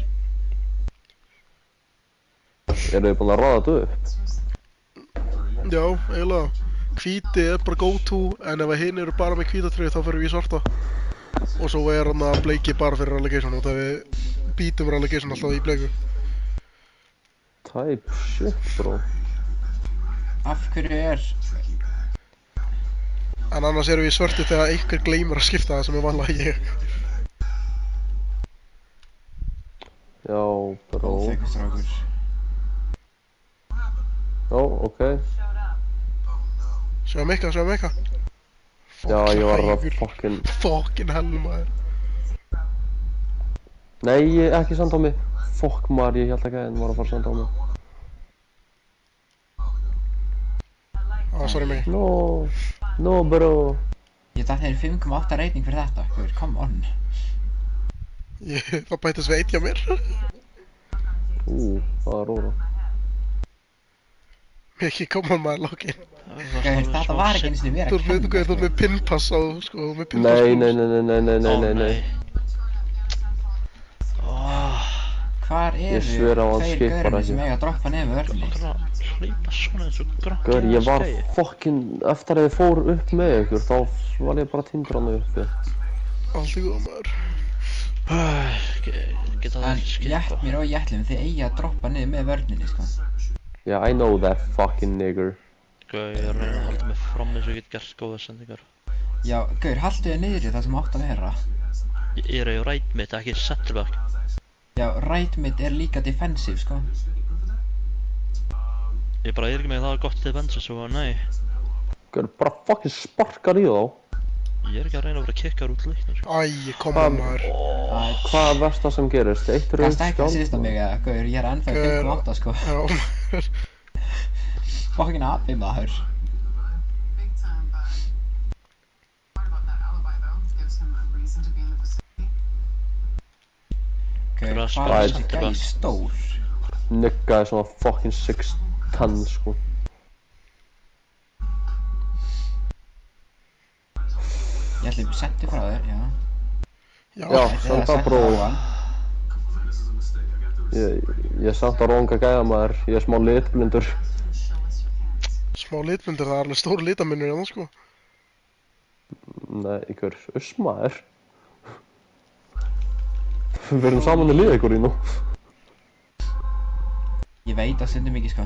Eru þið búin að raða þetta upp? Já, eiginlega. Hvíti er bara go to, en ef hinn eru bara með hvíta treyju þá fyrir við í svarta. Og svo er hann að bleiki bara fyrir relegation og það við býtum relegation alltaf í bleiku. Type shit, bro. Af hverju er... En annars erum við í svörtu þegar einhver gleymur að skipta það sem er vanlega ég. Já, bro. Óþekkustrákur. Já, ok. Sjáum eitthvað. Já, ég var að Fucking hell, maður. Nei, ekki senda á mig. Fuck maður, ég held ekki að henn var að fara að senda á mig. Sorry mig. No bro. Ég datt þeir 5,8 reyting fyrir þetta, guður, come on. Það bætist við 1 hjá mér. Það er róra. Mikið koma maður lokin. Þetta var ekki einu sinni mér að kenna. Þú ert með pinnpass á, sko, með pinnpass. Nei. Hvar eru tveir gaurinn sem eiga að droppa niður með vörðinni? Gaur, ég var fucking, eftir að ég fór upp með ykkur, þá var ég bara tindran uppi. Allt í góð, maður. En Jætmir og Jætlum, þið eiga að droppa niður með vörðinni, sko. Yeah, I know that fucking nigger. Gaur, ég er að reyna að halda mig fram eins og ég get gert góða sendingar. Já, gaur, haldu þið niður í það sem átt að vera. Ég er á right mid, ekki centerback. Já, right mid er líka defensive, sko. Ég bara er ekki með það gott defensive, svo nei. Gaur, bara fucking sparkar í þá. Ég er ekki að reyna að vera kikkar út leiknum, sko. Koma maður. Hvað er versta sem gerist? Eitt rauð Kannst ekki að síðast á mig, gaur, ég er ennþá 5,8, sko. Já, maður. Fucking api, maður. Gaur, hvað er þessi gæi stór? Nigga er svona fucking 6'10", sko. Ég ætli að setja frá þér, já. Já, senda bró. Ég er samt að ranga gæða maður, ég er smá litblindur. Smá litblindur, það er alveg stór litamunur hérna sko. Nei, hver maður. Við erum saman að liða ykkur í nú. Ég veit það stundum ekki sko.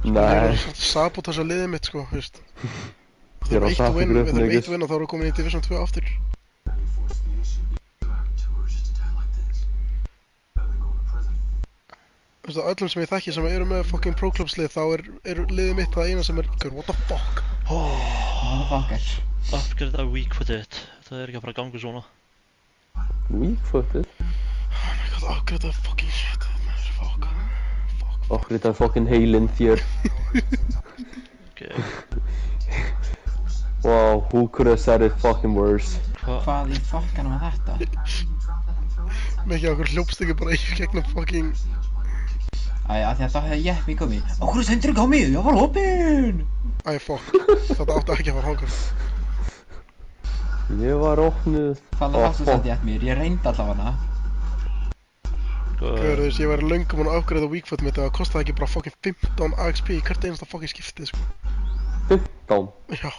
Nei. Ég er sabotasa liðið mitt sko, veist. Ég er að sappa ykkur upp Við þurfum mikið. 1 win og þá erum við komin í Division 2 aftur. Þú veist, öllum sem ég þekki sem eru með fucking Pro Clubs lið, þá er liðið mitt það eina sem er, what the fuck? Motherfucker. Upgrade að weak-footed. Það er ekki að fara að ganga svona. Weak-footed? Oh my god, upgrade að fucking shit, maður, fuck. Upgrade að fucking heilinn þér. Okay. Wow, who could have said it fucking worse? Hvað í fokkanum var þetta? Mikið okkur hljópst ekki bara í gegnum fucking... Æ, af því að þá hefði ég mig komið. Okkur stendur ekki á mig, ég var opinn! Æ, fuck. Þetta átti ekki að fara hangað. Ég var opnuð. Hvað varstu sett ég mér? Ég reyndi allavega hana. Guður, þú veist, ég var löngum að upgrade á weakfoot mitt og það kostaði ekki bara fucking 15 AXP í hvert einasta fucking skiptið, sko. 15? Já.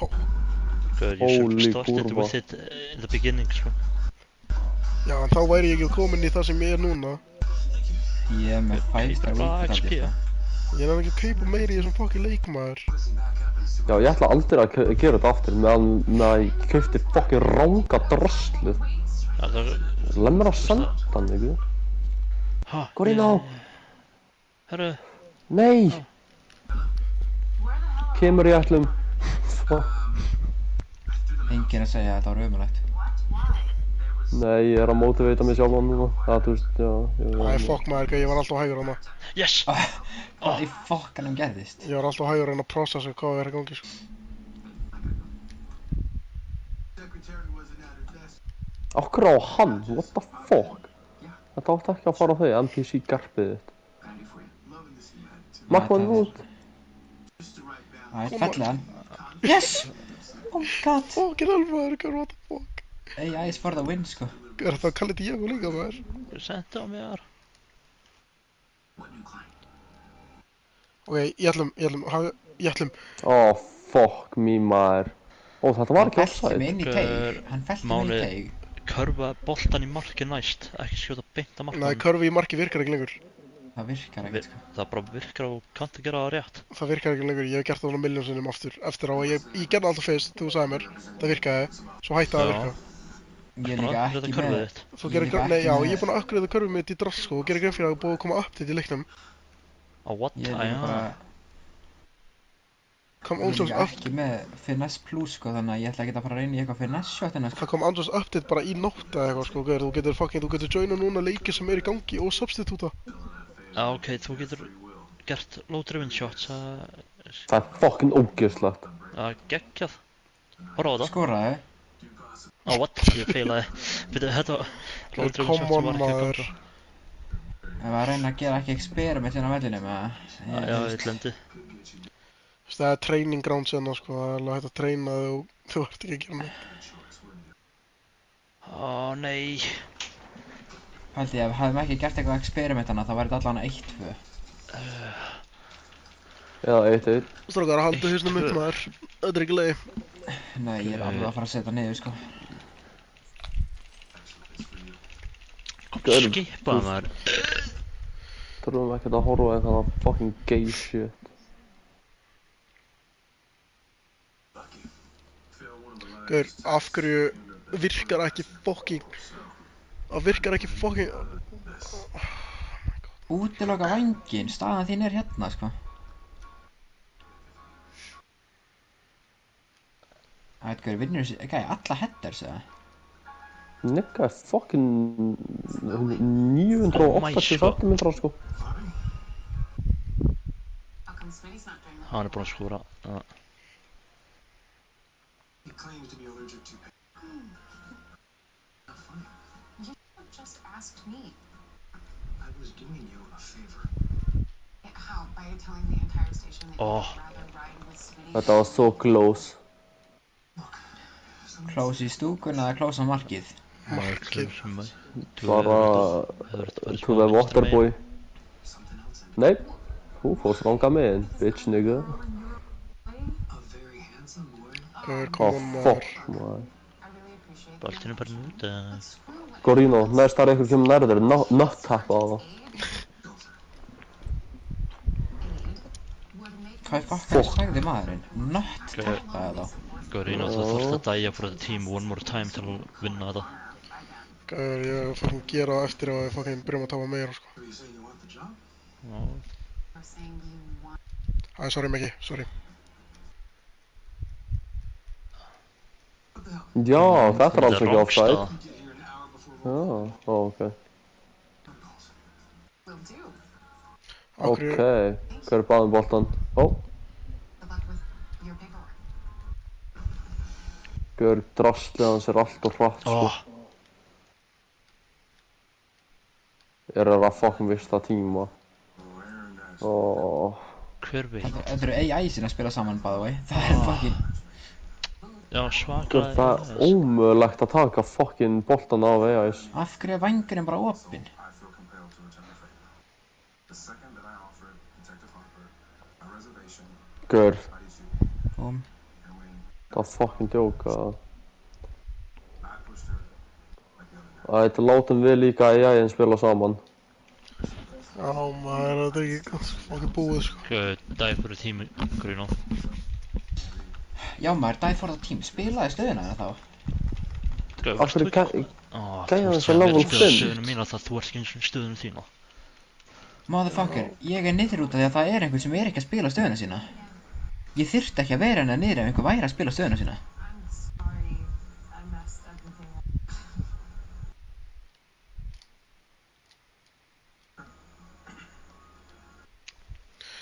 Good, you should have started with it in the beginning, sko. Já, en þá væri ég ekki komin í það sem ég er núna. Ég er með 5 XP, Ég er ekki að kaupa meiri í þessum fucking leikmaður. Já, ég ætla aldrei að gera þetta aftur meðan að ég kaupti fucking ranga drastlið. Leð mér að senda hann, ekki? Går inn á! Herru! Nei! Kemur í ætlum. Enginn að segja að þetta var ömurlegt. Nei, ég er að mótiveita mig sjálfan núna. Það, þú veist, já... Æ, fuck maður, ég var alltaf hægur hana. Yes! Hvað í fokkanum gerðist? Ég var alltaf hægur en að processa hvað er að gangi, sko. Akkur á hann? What the fuck? Þetta átti ekki að fara á þau, NPC garpið þitt. Markmann út! Æ, fellið hann. Yes! Oh my god! Fucking alveg, what the fuck? AI is for the win, sko. Er þetta að kalla þetta Diego líka, maður? Sendi á mér. Ok, ég ætlum. Oh, fuck me, maður. Ó, þetta var ekki offside. Hann fellti mig inn í teig. Körfa boltan í marki næst, ekki skjóta beint að markmann. Nei, körfi í marki virkar ekki lengur. Það virkar ekkert, sko. Það bara virkar og kannt að gera það rétt. Það virkar ekki lengur, ég hef gert það svona milljón sinnum aftur. Eftir á að ég gerði alltaf fyrst, þú sagði mér, það virkaði, svo hætti það að virka. Ég er líka ekki með... Þú gerir grein, nei, já, ég er búinn að uppgreiða körfið mitt í drast, sko, og gerir grein fyrir að það er búið að koma update í leiknum. What? Ég er líka bara... Ég er líka ekki með Finesse Plus, sko, þannig að ég ætla ekki að fara að reyna í eitthvað Finesse shotina, sko. Það kom andros update bara í nótt eða eitthvað, sko, þú getur joina núna leiki sem er í gangi og substitúta. Já, ok, þú getur gert low-driven shots, Það er fucking ógeðslegt. Já, geggjað. Horfa á það. Skoraði. Á, what? Ég feilaði. Þetta var low-driven shots sem var ekki að ganga. Ég var að reyna að gera ekki experiment hérna á vellinum, eða? Já, ég glemdi. Það er training ground senna, sko, það er alveg hægt að treyna þig og þú ert ekki að gera neitt. Ó, nei. Hældi ég, ef hefðum ekki gert eitthvað experimentana, þá væri þetta allan 1-2. Já, 1-1. Strákar, að halda hausnum upp, maður. Þetta er ekki leið. Nei, ég er alveg að fara að setja niður, sko. Skipa, maður. Þurfum ekkert að horfa eitthvað fucking gay shit. Gaur, af hverju virkar ekki fucking... Það virkar ekki fucking... Útiloka vænginn, staðan þín er hérna, sko. Það veit hvað, vinnur þessi, ekki, alla headers, eða? Nikka er fucking 980 cm, sko. Hann er búinn að skora. He claims to be allergic to pain. Not funny. You just asked me. I was doing you a favor. How? By telling the entire station that Oh. you'd rather ride with Smitty? Þetta var so close. Close í stúkuna eða close á markið? Markið. Bara to the waterboy. Nei, hún fór stranga megin, bitch nigga. Come on, fuck, maður. Boltinn bara núta. Gorino, næst þar einhver kemur nærður, nött-tappa á það. Hvað fucking sagði maðurinn? Nött-tappa eða? Gorino, þú þarft að dæja for the team one more time til að vinna þetta. Gæður, ég er fucking gera það eftir að við fucking byrjum að tapa meira, sko. Æ, sorry Maggie, sorry. Já, þetta alls ekki offside. Já, ok. Ok, hver er báðum boltan? Gör drastlið hans allt og hratt, sko. Það fucking vista tíma. Hverfi. Þetta eru AI sinna að spila saman, by the way. Það fucking... Já, svakalega. Það ómögulegt að taka fucking boltan af AIs. Af hverju er vængurinn bara opinn? Gör. Það er fucking djóka. Þetta látum við líka AI-in spila saman. Já maður, þetta er ekki fucking búið, sko. Die for the team, Gorino. Já maður, die for the team. Spilaði stöðuna þá? Af hverju gæja þess að level 5? Þú ert stöðunum mína það þú ert ekki eins og stöðunum þína. Motherfucker, ég er niður út af því að það er einhvern sem er ekki að spila stöðuna sína. Ég þyrfti ekki að vera hennar niður ef einhver væri að spila stöðuna sína.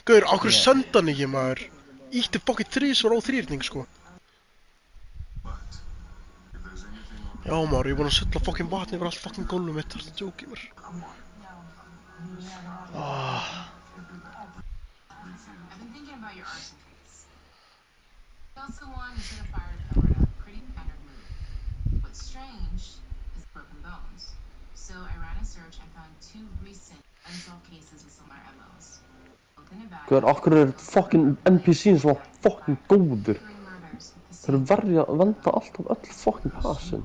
Gauður, á hverju senda hann ekki, maður? Ítti fucking 3 á þrýrning, sko. Já, maður, ég er búinn að sulla fucking vatni yfir allt fucking gólfið mitt, það er að djóka í mér. Gauður, af hverju er fucking NPC-in svona fucking góður? Þeir eru að venda alltaf öll fucking passin.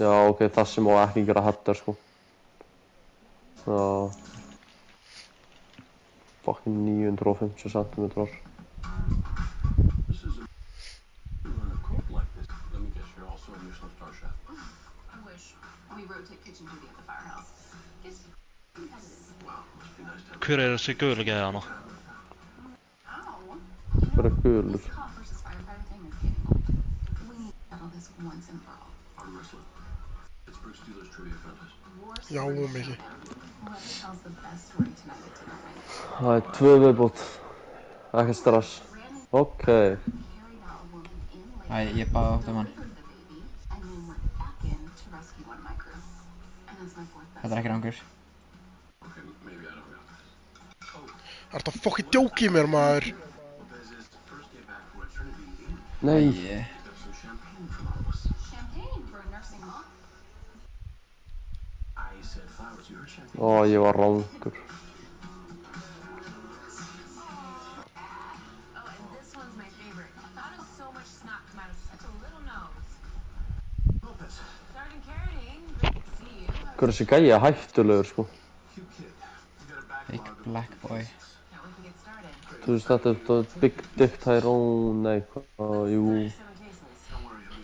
Já, ok, þessi má ekki gera header, sko. Já. Fucking 950 centimetrar. Hver er þessi gula gæja hana? Hver er gulur? Já, mikið. Það er 2 viðbót. Ekki stress. Ok. Æ, ég baði átt hann. Þetta er ekki rangur. Það er fucking djóka í mér, maður. Nei. Ég var rangur. Hvað er þessi gæja hættulegur, sko? Big black boy. Þú veist þetta er Big Dick Tyrone, nei hvað, jú.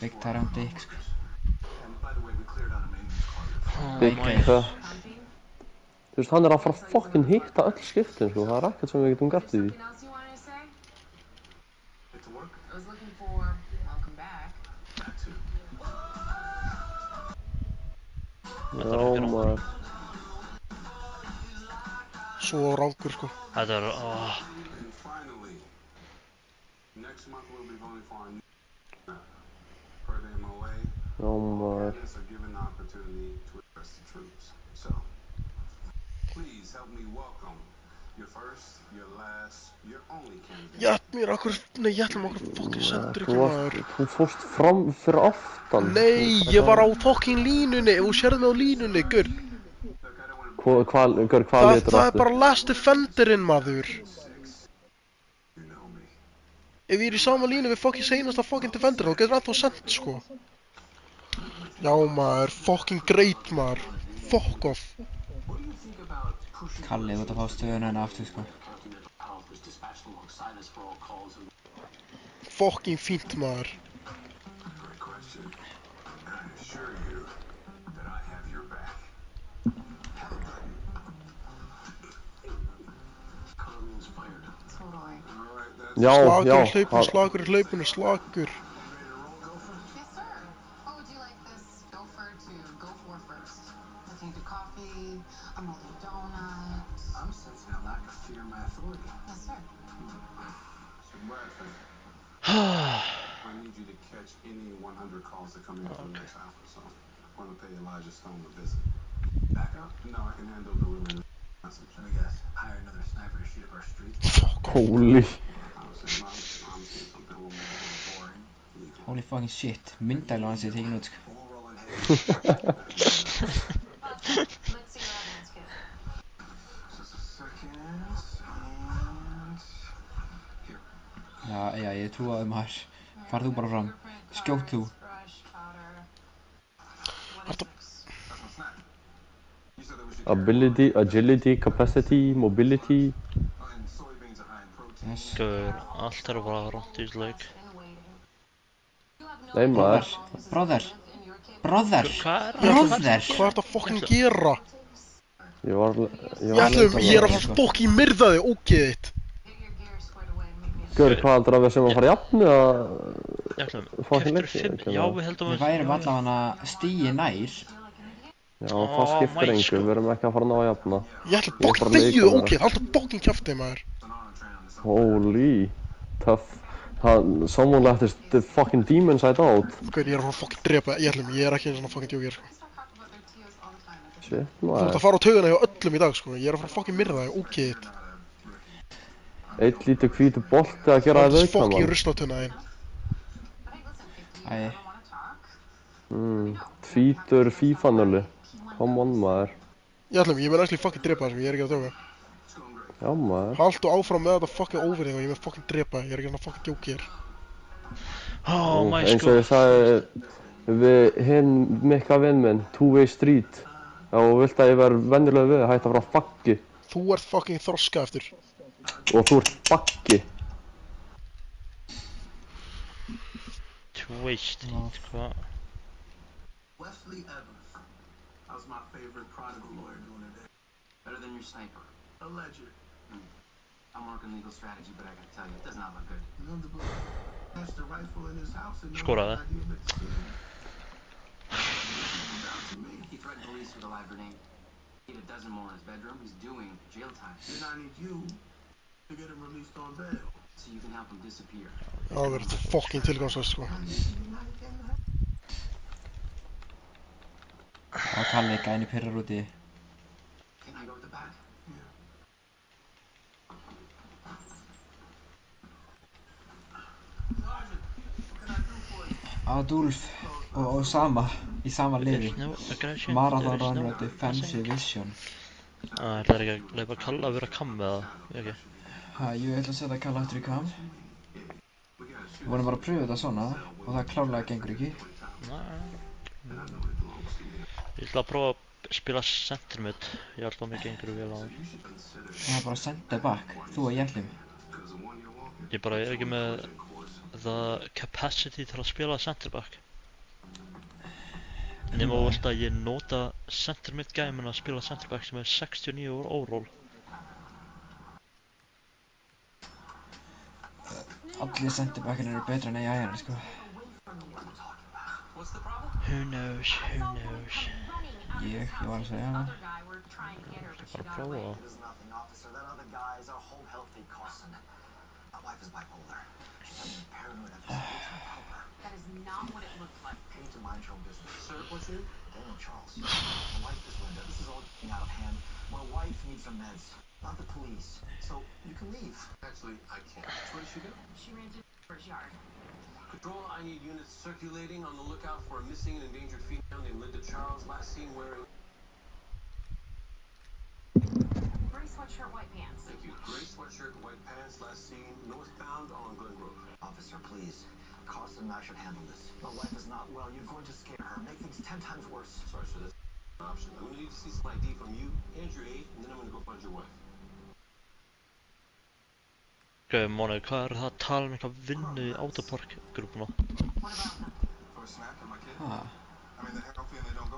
Big Tyrone Dick, sko. Big Cut. Þú veist, hann er að fara að fucking hitta öll skiptin, sko, það er ekkert sem við getum gert í því. Já, maður. Svo rangur, sko. Þetta er, Já, maður. Jætmir, nei, Jætmir, okkur fucking sendur ekki maður. Þú fórst fram fyrir aftan. Nei, ég var á fucking línunni og sérðu mig á línunni, gurr. Hvað litur Það er bara last defenderinn, maður. Ef ég er í sama línu við fucking seinasta fucking defender, þá getur alltaf sendt, sko. Já, maður, fucking great, maður. Fuck off. Kalli, þú ert að fá stöðuna henni aftur, sko. Fucking fínt, maður. Já, Slagur í hlaupinu, slagur. Yes, sir. What would you like this gopher to go for first? A tainted coffee, a moldy donut. I'm sensing a lack of fear in my authority. Yes, sir. I need you to catch any 100 calls that come in for the next hour or so. I'm going to pay Elijah Stone a visit. Back up? No, I can handle delivering the message. Let me guess. Hire another sniper to shoot up our street? Holy. Holy fucking shit. Myndælu hans er tekin út, sko. Let's see your evidence, kid. Just a second. And here. Já, ég trúaði maður. Farð þú bara fram. Skjótt þú. Ability, agility, capacity, mobility. Yes. Gaur, allt er bara rátt í þessu leik. Nei maður. Bróðir. Hvað er Hvað er það fucking gera? Ég var Ég er að fara fucking myrða þig, ógeð þitt. Gaur, hvað heldur að við sem að fara jafn eða... Jætlum, fucking keftur 5, leikir? já við heldum Við værum allavega stigi nær. Já, það skiptir engu, við erum ekki að fara að ná að jafna. Ég ætla fucking þegju, ógeð, halda fucking kjafti, maður. Holy. Tough. Someone left the fucking demon side out. Gaur, ég er að fara fucking drepa, ég er ekki eins og fucking djókir, sko. Shit, Þú ert maður. að fara á taugana hjá öllum í dag, sko. Ég er að fara fucking myrða þig, ógeð þitt. Eitt lítið hvítu bolti að gera það fucking veiknamann. ruslatunna þín. Æ. Tvítur FIFA-nölu. Come on maður. Ég mun actually fucking drepa það, sko. Ég er ekki að djóka. Já maður. Haltu áfram með þetta fucking overthing og ég mun fucking drepa þig. Ég er ekki að fucking djókir. Oh my Eins og god. ég sagði við hinn mikka vinn minn, two-way street. Já, og vilt að ég verð venjulega við, hætti að fara bakki. Þú ert fucking þroska eftir. Og þú ert bakki. Two-way street, hvað? Wesley Evans. That was my favorite prodigal lawyer doing it. Better than your sniper. Alleged. I'm working legal strategy, but I gotta tell you, it does not look good. That's the rifle in his house and Skoraði. He threatened police with a live grenade. He had a dozen more in his bedroom. He's doing jail time. Then I need you to get him released on bail. So you can help him disappear. Já, það verður fucking tilgangslöst, sko. Já, Kalli, gæni pirrar úti. Can I go with the back? Adolf og sama, í sama liði. There's no aggression, Marathon there's no Runner Defensive Vision. Það er ekki að leipa Kalla að vera kam með það, ekki? Ég ætla að setja Kalla aftur í kam. Við vorum bara að pröfa þetta svona og það klárlega gengur ekki. Ég ætla að prófa að spila center mid. Ég held að mér gengur vel á það. Það er bara center back, þú og Jætlim. Ég bara er ekki með the capacity til að spila center back. Nefnum þú vilt að ég nota center mid gæmin að spila center back sem er 69 overall. Allir center backin eru betra en AI-arnir, sko. Who knows, who knows. Ég var að segja það. Bara að prófa það. There's nothing, officer. That other guy is our home health aide, Carson. My wife is bipolar. She's having paranoid episodes. Help her. That is not what it looks like. You need to mind your own business. Sir, what's your name? Daniel Charles. My wife is Linda. This is all getting out of hand. My wife needs some meds. Not the police. So you can leave. Actually, I can't. Where did she go? She ran to the yard. Control, I need units circulating on the lookout for a missing and endangered female named Linda Charles, last seen wearing... Gray sweatshirt, white pants. Thank you. Gray sweatshirt, white pants, last seen northbound on Glen Grove. Officer, please. Carson and I should handle this. My wife is not well. You're going to scare her. Make things 10 times worse. Sorry, sir, that's an option. I'm going to need to see some ID from you and your aide, and then I'm going to go find your wife. Ok, Móni, hvað er það að tala um eitthvað vinnu í Autopark-grúpuna?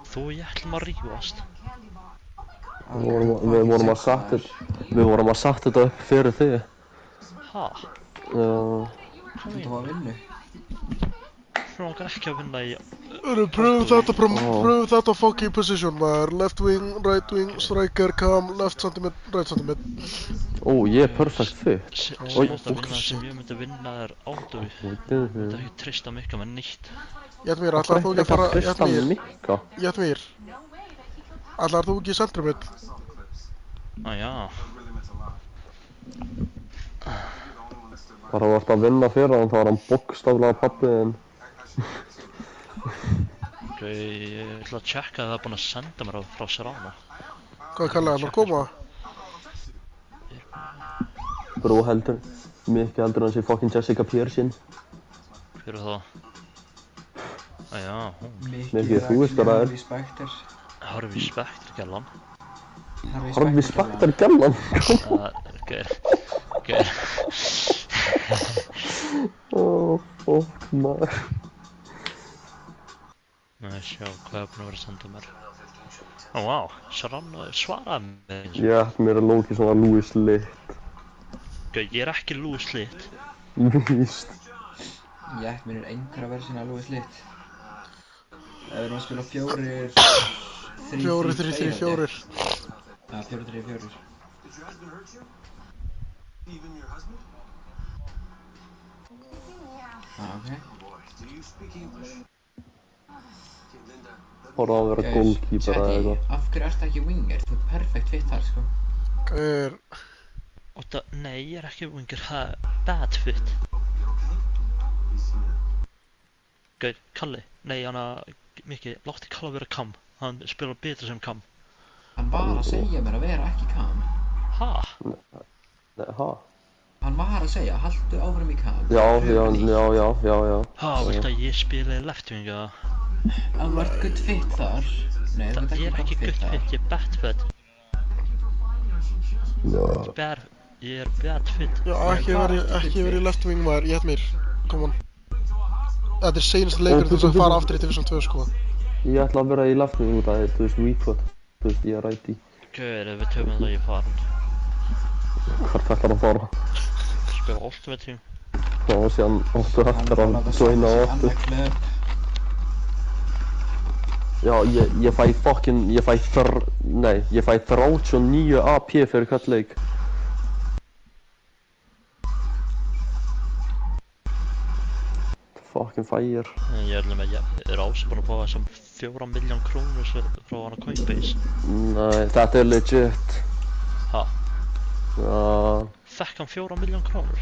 Þú og ég ætlum að rífast. Við vorum að satt þetta upp fyrir þig. Ha? Já. Þetta var vinnu. Þú langar ekki að vinna í... Pröfum þetta fucking position maður. Left wing, right wing, striker, cam, left centimet, right centimet. Ó, ég er perfect fit. Smóta vinna sem ég myndi vinna er Auto. Ég myndi ekki trista mikka með nýtt. Jætmír, ætlar þú ekki að fara... Jætmír. Ætlar þú ekki í centrumit? Já. Bara þú ert að vinna fyrir hann, þá er hann bókstaflega pabbiðinn. Ok, ég ætla að checka að það er búinn að senda mér frá Serrano. Hvað kallaði hann að koma? Brú heldur, mikið heldur hann sé fucking Jessica Pearson. Hver er það? Já, hún. Mikið, þú veist hvað það er. Harvey Specter, gælan. Harvey Specter, gælan? Ok. Fuck maður. Nei, sjá, hvað er búinn að vera að senda mér? Vá, Serrano svaraði mig. Mér er lókið svona Louis Litt. Ok, ég er ekki Louis Litt. Víst. Mér er einhverja verðsina Louis Litt. Ef við erum að spila 4-3-3-4. Já, 4-3-4. Ok. Bara að vera goalkeeper eða eitthvað. Af hverju ertu ekki winger? Þú er perfect fit þar, sko. Nei, ég er ekki winger, það er bad fit. Gauð, Kalli. Nei, Mikki, látti Kalla vera Kam. Hann spilar betur sem Kam. Hann var að segja mér að vera ekki Kam. Ha? Nei, ha? Hann var að segja, haltu áfram í Kam. Já. Ha, viltu að ég spila left wing eða? Ef þú ert good fit þar. Nei, þú ert Ég er ekki good fit, ég er bad fit. Ég er bad fit. Já, ekki verið left wing maður, Jætmír. Come on. Þetta er seinast leikur til þess að fara aftur í Division 2 sko. Ég ætla að vera í left wing út af því, þú veist, weak foot. Þú veist, ég er righty. Gauður, ef við töfum það ég farin. Hvert ætlar að fara? Spila Ultimate Team. Já, og síðan áttu eftir að joina á aftur. Já, ég fæ 39 AP fyrir hvert leik. Fucking fire. Ég er alveg með, er Ási búinn að fá þessum 4 milljón krónur frá hana Coinbase? Nei, þetta er legit. Ha? Já. Fekk hann 4 milljón krónur?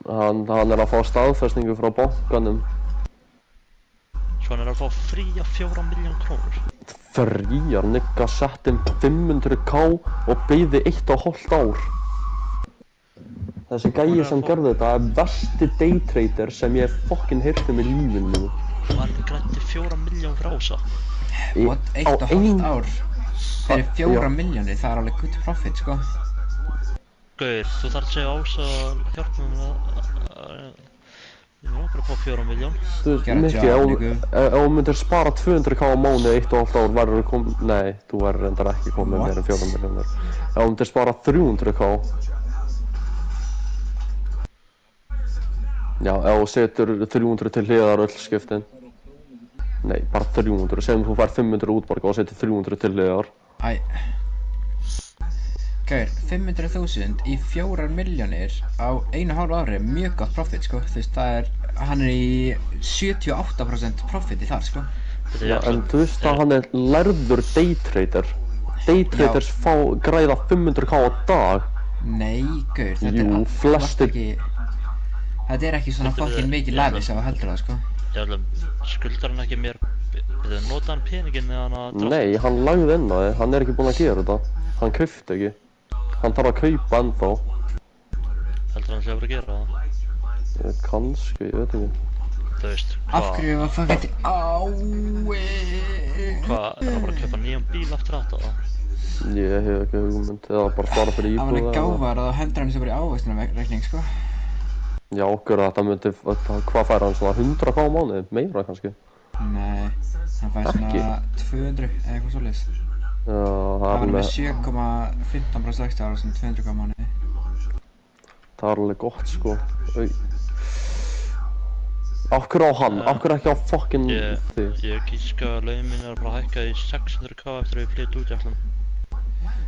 Hann er að fá staðfestingu frá bankanum. Svo hann er að fá fría 4 milljón krónur? Fríar, nigga sett inn 500k og beið 1,5 ár. Þessi gæi sem gerði þetta er versti daytrader sem ég fucking heyrti í lífinu. Hann græddi 4 miljón frá Ása. What? 1,5 ár? Fyrir 4 miljónir, það er alveg good profit, sko. Gauður, þú þarf að segja Ása að hjálpa mér að... Ég er okkur að fá 4 miljón. Þú veist, Mikki, ef þú myndir spara 200k á mánuði 1,5 ár verður þú komið... Nei, þú verður reyndar ekki komið meira en 4 miljónir. Ef þú myndir spara 300k... Já, ef þú setur 300 til hliðar öll skiptin. Nei, bara 300. Segjum þú fær 500 útborga og setur 300 til hliðar. Æ. Gauður, 500.000 í 4 miljónir á 1,5 ári, mjög gott profit, sko. Þú veist, hann er í 78% profit í þar, sko. Já, en þú veist að hann er lærður daytrader. daytraders græða 500k á dag. Nei, gaur, Jú, flestir. Þetta er ekki svona fucking mikið læfis á að heldur það, sko. Skuldar hann ekki mér, nota hann peningin eða hann að Nei, hann lagði inn á þig, hann er ekki búinn að gera þetta. Hann kaupti ekki. Hann þarf að kaupa ennþá. Heldur hann sé að vera að gera það? Kannski, ég veit ekki. Þú veist, Af hverju var fucking til Hvað, er það bara að kaupa nýjan bíl eftir þetta þá? Ég hef ekki hugmynd, eða bara svara fyrir íbúð. Hann er gáfar og hendur hann sér bara í ávöxtunarreikning, sko. Já, okkur þetta myndi, hvað fær hann svona 100k á mánuði? Meira kannski? Nei, hann fær svona 200 eða eitthvað svoleiðis. Já, það var með 7,15% vexti ára svona 200k á mánuði. Það er alveg gott, sko. Akkur á hann, akkur ekki á fucking þig. Ég gíska að laun mín er bara að hækka í 600k eftir að ég flyt út í allan.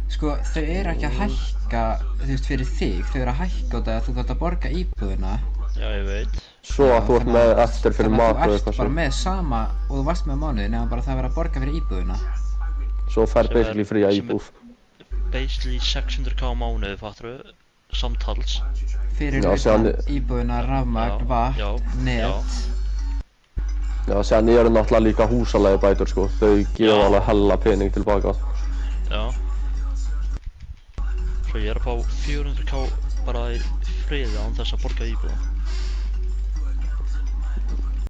Sko, þau eru ekki að hækka, þú veist, fyrir þig. Þau eru að hækka út af að þú þarft að borga íbúðina. Já, ég veit. Svo að þú ert með eftir fyrir mat og eitthvað svo. Þannig að þú ert bara með sama og þú varst með mánuði nema bara það verið að borga fyrir íbúðina. Svo fær basically fría íbúð. Basically 600k á mánuði, fattur þú? Samtals. Fyrir íbúðina, rafmagn, vatn, net. Já, sen eru náttúrulega líka húsalega bætur, sko. Þau gefa alveg hella pening tilbaka. Já. Svo ég er að fá 400k bara í friði án þess að borga íbúða.